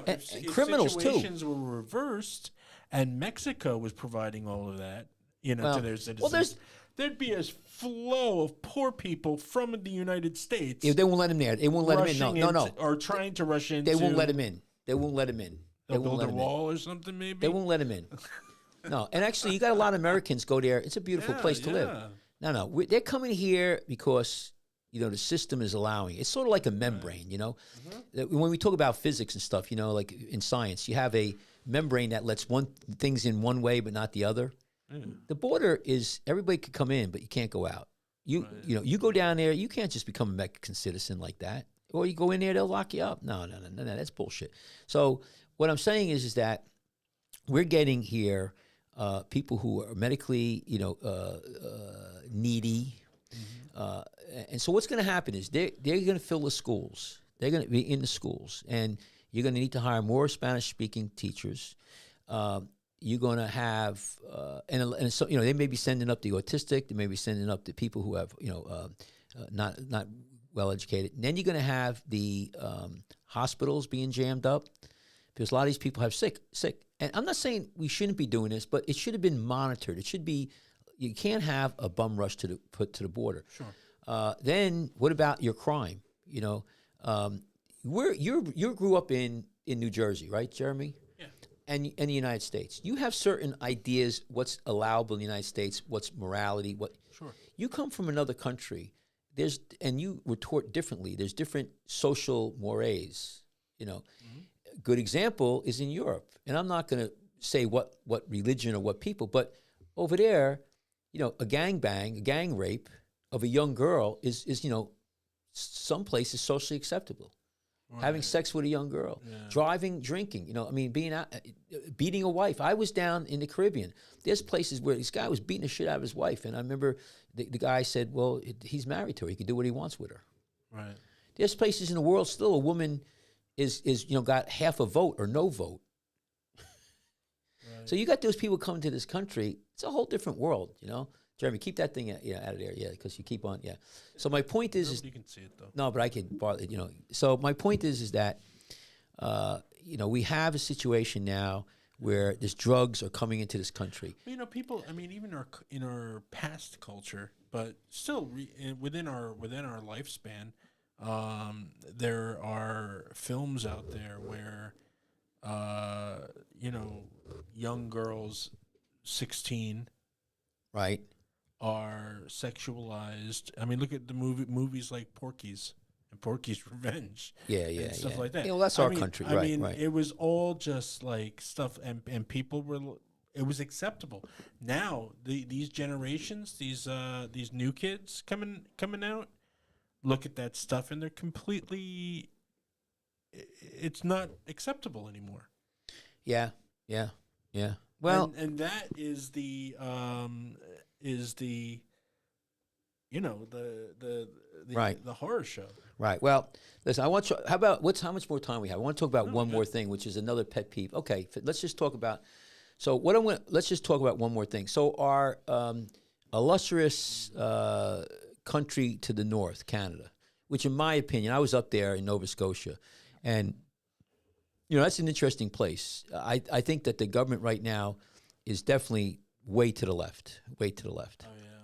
if criminals situations too. were reversed, and Mexico was providing all of that, to their citizens, there'd be a flow of poor people from the United States. They won't let them there. They won't let them in. No. Or trying to rush into. They won't let them in. They'll build a wall or something, maybe? They won't let them in. No. And actually, you got a lot of Americans go there. It's a beautiful place to live. No. They're coming here because, the system is allowing. It's sort of like a membrane, Mm-hmm. When we talk about physics and stuff, like in science, you have a membrane that lets things in one way but not the other. Mm. The border is, everybody could come in, but you can't go out. You go down there, you can't just become a Mexican citizen like that. Or you go in there, they'll lock you up. No, that's bullshit. So what I'm saying is that we're getting here people who are medically, needy. Mm-hmm. And so what's going to happen is they're going to fill the schools. They're going to be in the schools. And you're going to need to hire more Spanish-speaking teachers. You're going to have, and so, they may be sending up the autistic. They may be sending up the people who have, not well educated. And then you're going to have the hospitals being jammed up because a lot of these people have sick. And I'm not saying we shouldn't be doing this, but it should have been monitored. It should be, you can't have a bum rush put to the border. Sure. Then what about your crime? You grew up in New Jersey, right, Jeremy? Yeah. And in the United States, you have certain ideas what's allowable in the United States, what's morality, what. Sure. You come from another country. And you were taught differently. There's different social mores, Mm-hmm. Good example is in Europe. And I'm not going to say what religion or what people, but over there, a gang rape of a young girl is some places socially acceptable. Right. Having sex with a young girl, driving, drinking, being out, beating a wife. I was down in the Caribbean. There's places where this guy was beating the shit out of his wife. And I remember the guy said, well, he's married to her. He can do what he wants with her. Right. There's places in the world still a woman is got half a vote or no vote. So you got those people coming to this country. It's a whole different world, Jeremy, keep that thing out of there, because you keep on, So my point is you can see it though. No, but I could, So my point is that, we have a situation now where these drugs are coming into this country. People. I mean, even in our past culture, but still within our lifespan, there are films out there where, young girls, 16, right, are sexualized. I mean, look at the movies like Porky's and Porky's Revenge. And stuff like that. That's our country, right? I mean, right. It was all just like stuff, and people were. It was acceptable. Now these generations, these new kids coming out, look at that stuff, and they're completely. It's not acceptable anymore. Yeah. Well, and that is the right. the horror show. Right. Well, listen. I want you. How much more time we have? I want to talk about one more thing, which is another pet peeve. Okay, let's just talk about. So let's just talk about one more thing. So our illustrious country to the north, Canada, which in my opinion, I was up there in Nova Scotia, and that's an interesting place. I think that the government right now is definitely way to the left. Oh yeah.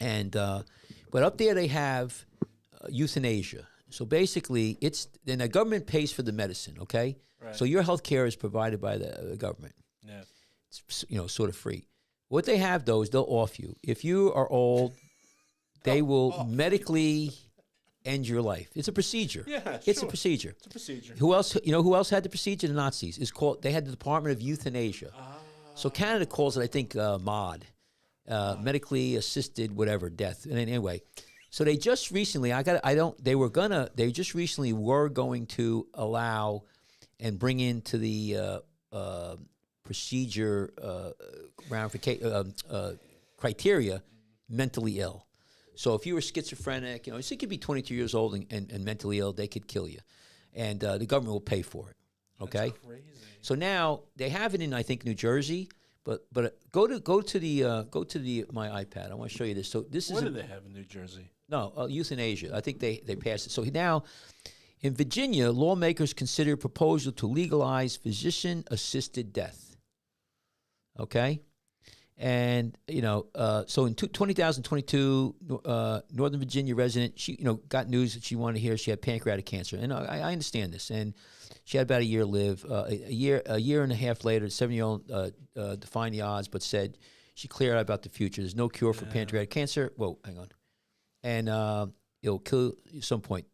And but up there they have euthanasia. So basically, then the government pays for the medicine. Okay. Right. So your health care is provided by the government. Yeah. It's sort of free. What they have though is they'll off you. If you are old, they will medically end your life. It's a procedure. Yeah, It's a procedure. It's a procedure. Who else? Who else had the procedure? The Nazis. They had the Department of Euthanasia. So Canada calls it, I think, MAD, medically assisted whatever death. And anyway, so they just recently, they just recently were going to allow and bring into the procedure criteria mentally ill. So if you were schizophrenic, so you could be 22 years old and mentally ill, they could kill you, and the government will pay for it. Okay. That's crazy. So now they have it in, I think, New Jersey, but go to my iPad. I want to show you this. So this What do they have in New Jersey? No, euthanasia. I think they passed it. So now, in Virginia, lawmakers consider a proposal to legalize physician-assisted death. Okay? And, so in 2022, Northern Virginia resident, she, got news that she wanted to hear she had pancreatic cancer. And I understand this. And she had about a year to live. A year and a half later, the 7-year-old defined the odds, but said she cleared out about the future. There's no cure for pancreatic cancer. Whoa, hang on. And it'll kill at some point.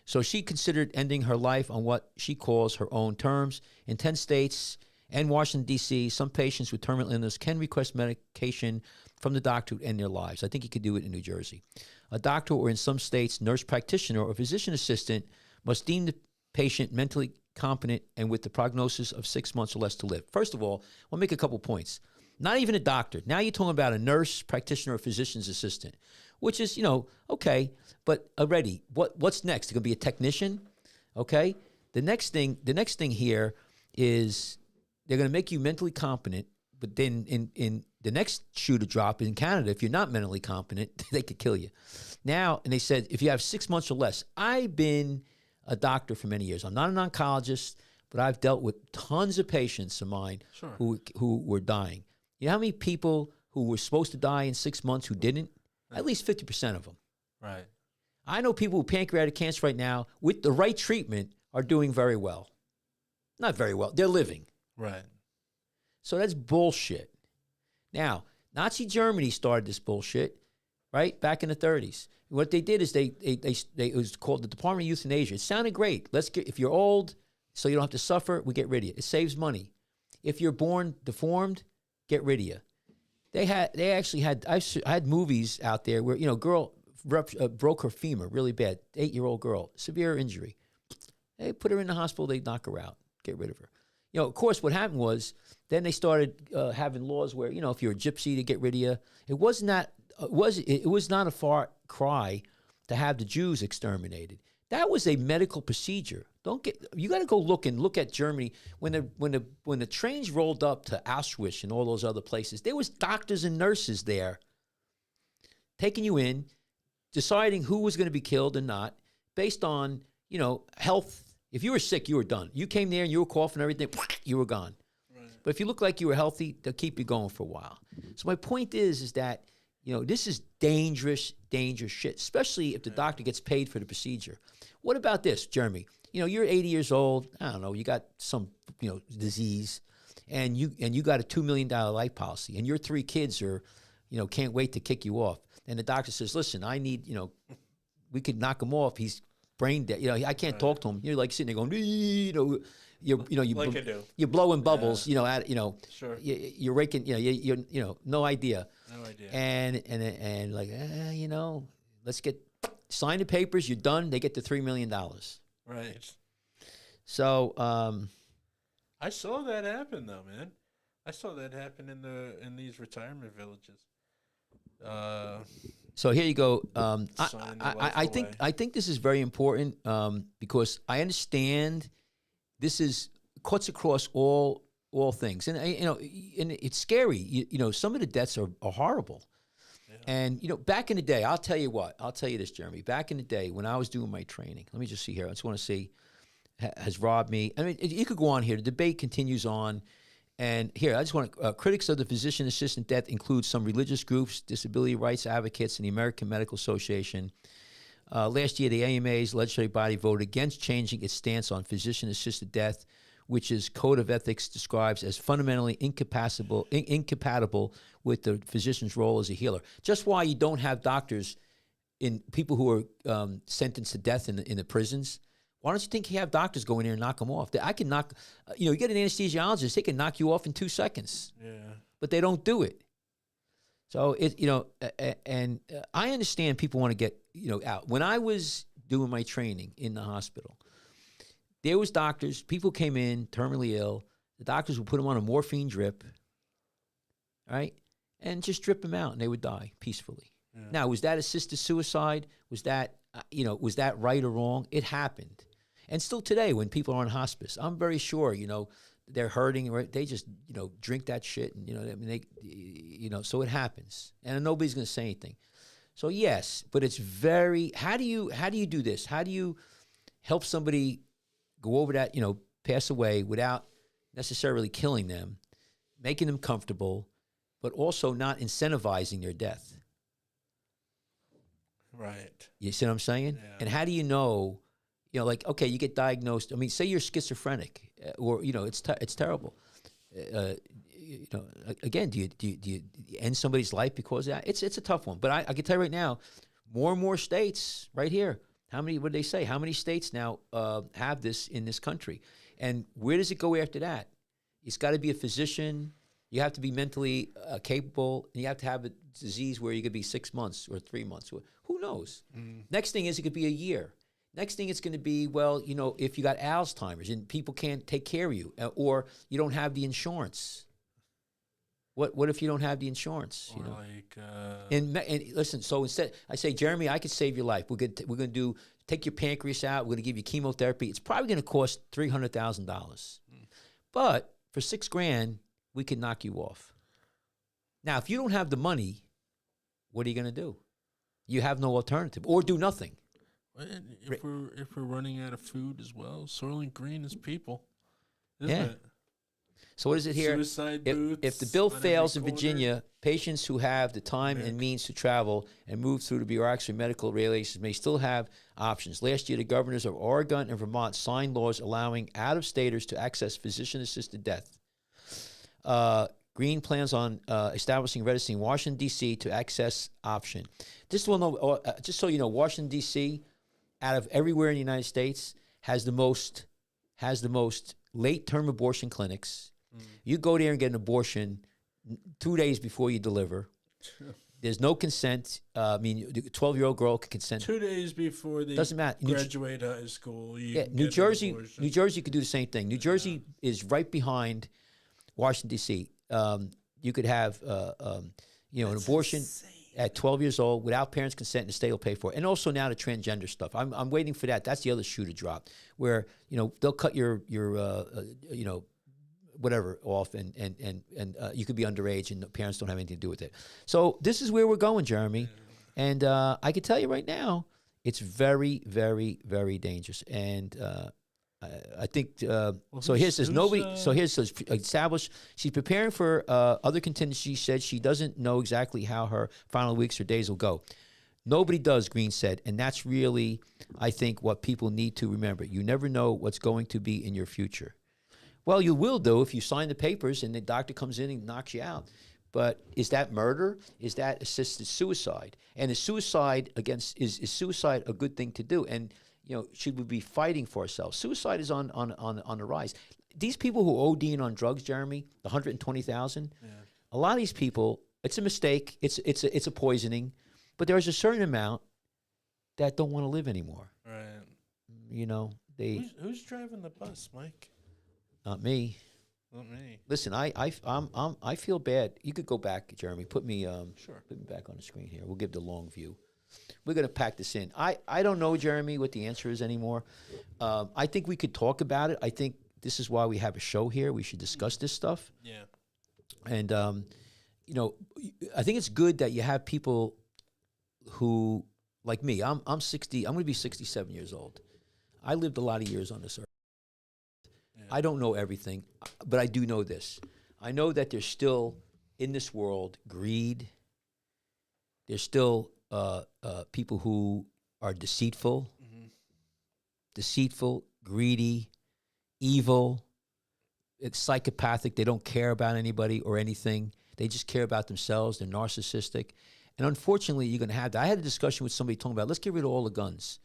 So she considered ending her life on what she calls her own terms. In 10 states and Washington, D.C., some patients with terminal illness can request medication from the doctor to end their lives. I think you could do it in New Jersey. A doctor, or in some states, nurse practitioner or physician assistant, must deem the patient mentally competent and with the prognosis of 6 months or less to live. First of all, I'll make a couple points. Not even a doctor. Now you're talking about a nurse practitioner or physician's assistant, which is, okay, but already, what's next? It's going to be a technician, okay? The next thing here is they're going to make you mentally competent, but then in the next shoe to drop in Canada, if you're not mentally competent, they could kill you. Now, and they said, if you have 6 months or less, I've been a doctor for many years. I'm not an oncologist, but I've dealt with tons of patients of mine who were dying. You know how many people who were supposed to die in 6 months who didn't? At least 50% of them. Right. I know people with pancreatic cancer right now, with the right treatment, are doing very well. Not very well. They're living. Right. So that's bullshit. Now, Nazi Germany started this bullshit, right, back in the 30s. What they did is it was called the Department of Euthanasia. It sounded great. If you're old, so you don't have to suffer, we get rid of you. It saves money. If you're born deformed, get rid of you. I had movies out there where, girl broke her femur really bad, 8-year-old girl, severe injury. They put her in the hospital, they knock her out, get rid of her. Of course, what happened was then they started having laws where, if you're a gypsy, to get rid of you. It was not a far cry to have the Jews exterminated. That was a medical procedure. You got to go look at Germany when the trains rolled up to Auschwitz and all those other places. There was doctors and nurses there taking you in, deciding who was going to be killed and not based on, health. If you were sick, you were done. You came there and you were coughing and everything, you were gone. Right. But if you look like you were healthy, they'll keep you going for a while. So my point is that, this is dangerous shit, especially if the doctor gets paid for the procedure. What about this, Jeremy? You're 80 years old. I don't know. You got some, disease, and you got a $2 million life policy, and your 3 kids are, can't wait to kick you off. And the doctor says, "Listen, I need, we could knock him off. He's brain dead. I can't talk to him." You're like sitting there going, you're blowing bubbles. Sure. You're raking. No idea. No idea. And like, let's sign the papers. You're done. They get the $3 million. Right. So I saw that happen though, man. I saw that happen in these retirement villages. So here you go. I think this is very important because I understand this cuts across all things, and and it's scary. Some of the deaths are horrible. Yeah. And back in the day, I'll tell you this, Jeremy. Back in the day when I was doing my training, let me just see here. I just want to see, has robbed me. I mean, you could go on here. The debate continues on. And here, I just want to, critics of the physician assistant death include some religious groups, disability rights advocates, and the American Medical Association. Last year, the AMA's legislative body voted against changing its stance on physician assisted death, which its code of ethics describes as fundamentally incompatible with the physician's role as a healer. Just why you don't have doctors in people who are sentenced to death in the prisons. Why don't you think you have doctors go in there and knock them off? I can knock, you get an anesthesiologist, they can knock you off in 2 seconds. Yeah. But they don't do it. So, I understand people want to get, out. When I was doing my training in the hospital, there was doctors, people came in terminally ill. The doctors would put them on a morphine drip, right? And just drip them out and they would die peacefully. Yeah. Now, was that assisted suicide? Was that right or wrong? It happened. And still today, when people are on hospice, I'm very sure, they're hurting, right? They just, drink that shit, and so it happens, and nobody's going to say anything. So yes, but it's how do you do this? How do you help somebody go over that, pass away without necessarily killing them, making them comfortable, but also not incentivizing their death? Right. You see what I'm saying? Yeah. And how do you know? Okay, you get diagnosed. I mean, say you're schizophrenic, or it's terrible. Again, do you end somebody's life because of that? It's a tough one. But I can tell you right now, more and more states, right here. What did they say? How many states now have this in this country? And where does it go after that? It's got to be a physician. You have to be mentally capable, and you have to have a disease where you could be 6 months or 3 months. Who knows? Mm. Next thing is it could be a year. Next thing it's going to be, if you got Alzheimer's and people can't take care of you, or you don't have the insurance. What if you don't have the insurance? And listen. So instead, I say, Jeremy, I could save your life. We're going to take your pancreas out. We're going to give you chemotherapy. It's probably going to cost $300,000, but for $6,000, we can knock you off. Now, if you don't have the money, what are you going to do? You have no alternative, or do nothing. If we're running out of food as well, Soylent Green is people, isn't it? So what is it here? Suicide booths. If the bill fails in Virginia, patients who have the time and means to travel and move through the bureaucracy of medical regulations may still have options. Last year, the governors of Oregon and Vermont signed laws allowing out-of-staters to access physician-assisted death. Green plans on establishing residency in Washington, D.C. to access option. Just so you know, Washington, D.C., out of everywhere in the United States, has the most late-term abortion clinics. Mm. You go there and get an abortion 2 days before you deliver. There's no consent. A 12-year-old girl can consent 2 days before they doesn't matter. Graduate high school. New Jersey could do the same thing. New Jersey is right behind Washington, D.C. You could have, an abortion. Insane. at 12 years old without parents' consent, and the state will pay for it. And also now the transgender stuff. I'm waiting for that. That's the other shoe to drop, where they'll cut your whatever off, and you could be underage, and the parents don't have anything to do with it. So this is where we're going, Jeremy. And I can tell you right now, it's very, very, very dangerous. And I think so. Here says nobody. So here says established. She's preparing for other contingencies. She said she doesn't know exactly how her final weeks or days will go. Nobody does, Green said, and that's really, I think, what people need to remember. You never know what's going to be in your future. Well, you will do if you sign the papers and the doctor comes in and knocks you out. But is that murder? Is that assisted suicide? And is suicide is suicide a good thing to do? And should we be fighting for ourselves? Suicide is on the rise. These people who ODing on drugs, Jeremy, the 120,000, a lot of these people, it's a mistake. It's a poisoning, but there's a certain amount that don't want to live anymore. Right. Who's driving the bus, Mike? Not me. Not me. Listen, I feel bad. You could go back, Jeremy. Put me Sure. Put me back on the screen here. We'll give the long view. We're going to pack this in. I don't know, Jeremy, what the answer is anymore. I think we could talk about it. I think this is why we have a show here. We should discuss this stuff. Yeah. And, I think it's good that you have people who, like me, I'm 60. I'm going to be 67 years old. I lived a lot of years on this earth. Yeah. I don't know everything, but I do know this. I know that there's still, in this world, greed. There's still people who are deceitful, greedy, evil, it's psychopathic. They don't care about anybody or anything. They just care about themselves. They're narcissistic. And unfortunately, you're going to have that. I had a discussion with somebody talking about, let's get rid of all the guns.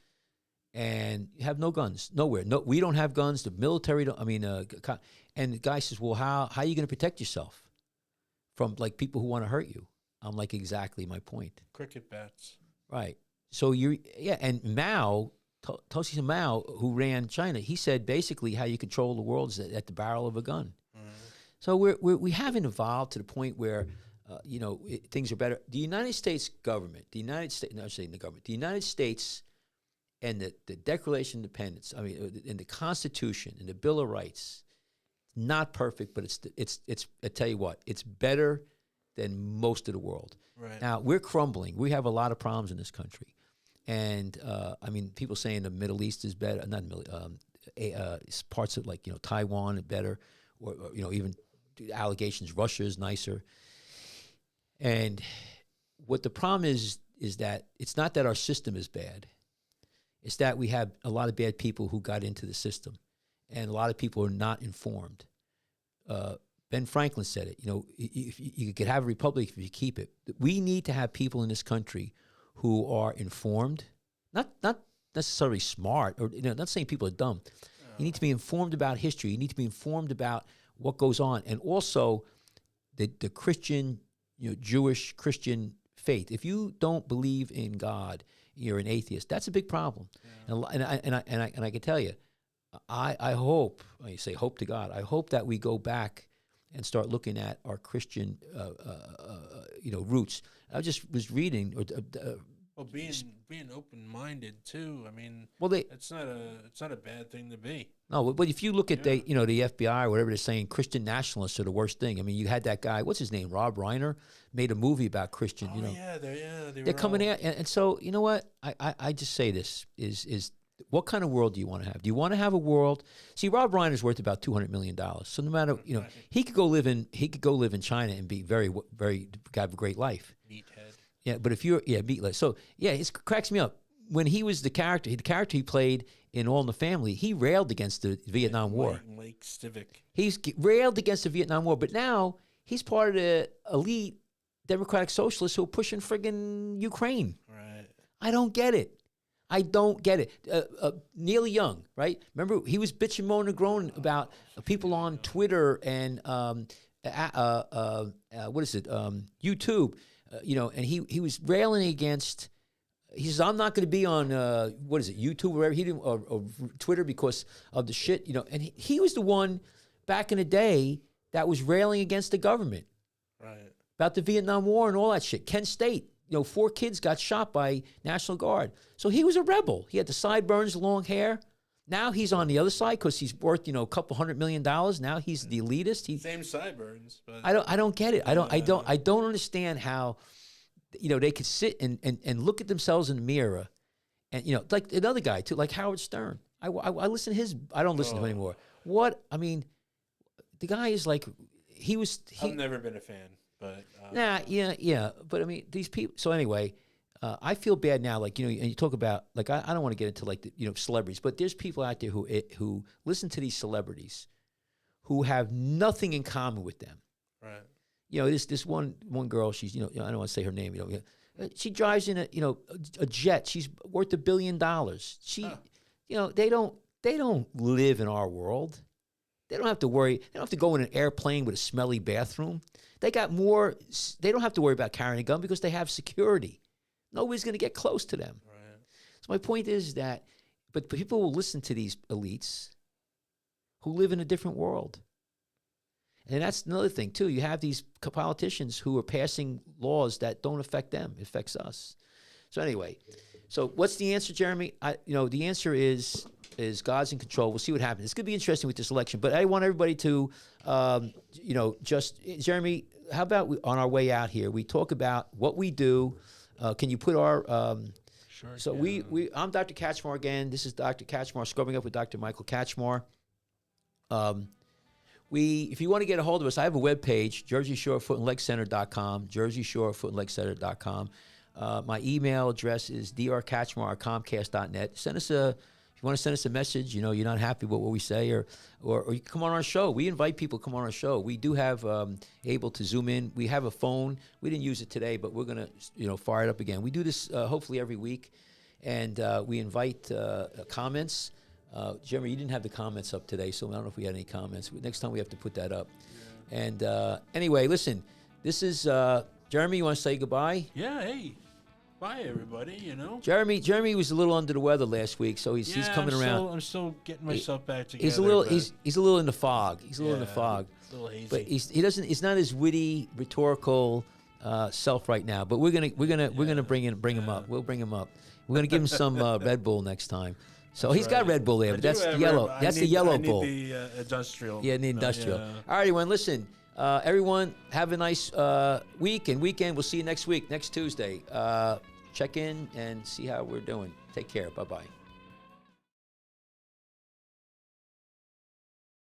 And you have no guns, nowhere. No, we don't have guns. The military don't, and the guy says, well, how are you going to protect yourself from people who want to hurt you? I'm like, exactly my point. Cricket bats. Right. So and Mao, Toshi Mao, who ran China, he said basically how you control the world is at the barrel of a gun. So we haven't evolved to the point where, things are better. The United States government, the United States and the Declaration of Independence, and the Constitution and the Bill of Rights, not perfect, but it's I tell you what, it's better than most of the world. Right. Now, we're crumbling. We have a lot of problems in this country. And, people saying the Middle East is better, parts of Taiwan are better, or even allegations Russia is nicer. And what the problem is that it's not that our system is bad. It's that we have a lot of bad people who got into the system, and a lot of people are not informed. Ben Franklin said it. You could have a republic if you keep it. We need to have people in this country who are informed, not necessarily smart, or not saying people are dumb. You need to be informed about history. You need to be informed about what goes on, and also the Christian, Jewish Christian faith. If you don't believe in God, you're an atheist. That's a big problem. Yeah. And I can tell you, I hope, I say hope to God, I hope that we go back and start looking at our Christian, roots. I just was reading. Being open-minded too. It's not a bad thing to be. No, but if you look at the FBI or whatever they're saying, Christian nationalists are the worst thing. You had that guy, what's his name, Rob Reiner, made a movie about Christian. They're coming out, and so you know what? I just say this is. What kind of world do you want to have? Do you want to have a world? See, Rob Reiner's worth about $200 million. So no matter, he could go live in China and be very, very, have a great life. Meathead. Yeah, but if you're, meatless. So it cracks me up. When he was the character he played in All in the Family, he railed against the Vietnam War. Lake Stivic. He's railed against the Vietnam War, but now he's part of the elite democratic socialists who are pushing friggin' Ukraine. Right. I don't get it. Neil Young, right? Remember, he was bitching, moaning, and groaning about people on Twitter and YouTube, and he was railing against. He says, "I'm not going to be on YouTube or whatever he didn't or Twitter because of the shit, And he was the one back in the day that was railing against the government, right? About the Vietnam War and all that shit. Kent State. 4 kids got shot by National Guard. So he was a rebel. He had the sideburns, long hair. Now he's on the other side because he's worth, a couple $100 million. Now he's the elitist. Same sideburns. But I don't get it. I don't understand how, they could sit and look at themselves in the mirror, and like another guy too, like Howard Stern. I listen to his. I don't listen to him anymore. What I mean, the guy is like, I've never been a fan, but yeah. But I mean, these people. So anyway. I feel bad now, like, and you talk about, like, I don't want to get into, like, celebrities, but there's people out there who listen to these celebrities who have nothing in common with them. Right. This one girl, she's, I don't want to say her name, she drives in a jet. She's worth $1 billion. They don't live in our world. They don't have to worry. They don't have to go in an airplane with a smelly bathroom. They don't have to worry about carrying a gun because they have security. Nobody's going to get close to them. Right. So my point is that, but people will listen to these elites who live in a different world. And that's another thing, too. You have these politicians who are passing laws that don't affect them. It affects us. So anyway, so what's the answer, Jeremy? The answer is God's in control. We'll see what happens. It's going to be interesting with this election. But I want everybody to, Jeremy, how about on our way out here, we talk about what we do. Can you put our Sure. So I'm Dr. Kachmar again. This is Dr. Kachmar, Scrubbing Up with Dr. Michael Kachmar. If you want to get a hold of us, I have a webpage, JerseyShoreFootAndLegCenter.com, JerseyShoreFootAndLegCenter.com. My email address is drkachmar@comcast.net. If you want to send us a message, you're not happy with what we say, or you come on our show. We invite people to come on our show. We do have able to Zoom in. We have a phone. We didn't use it today, but we're going to fire it up again. We do this hopefully every week, and we invite comments. Jeremy, you didn't have the comments up today, so I don't know if we had any comments. Next time we have to put that up. Yeah. And anyway, listen, this is Jeremy. You want to say goodbye? Yeah. Hey. Bye, everybody. Jeremy was a little under the weather last week, so he's coming around. I'm still getting myself back together. He's a little in the fog. He's a little in the fog. A little hazy. But he's not his witty, rhetorical self right now. But we're gonna bring him up. We'll bring him up. We're gonna give him some Red Bull next time. So he's got Red Bull there, but that's the yellow. That's the yellow Bull. I need the industrial. Yeah, the industrial. All right, everyone, listen. Everyone, have a nice week and weekend. We'll see you next week, next Tuesday. Check in and see how we're doing. Take care. Bye-bye.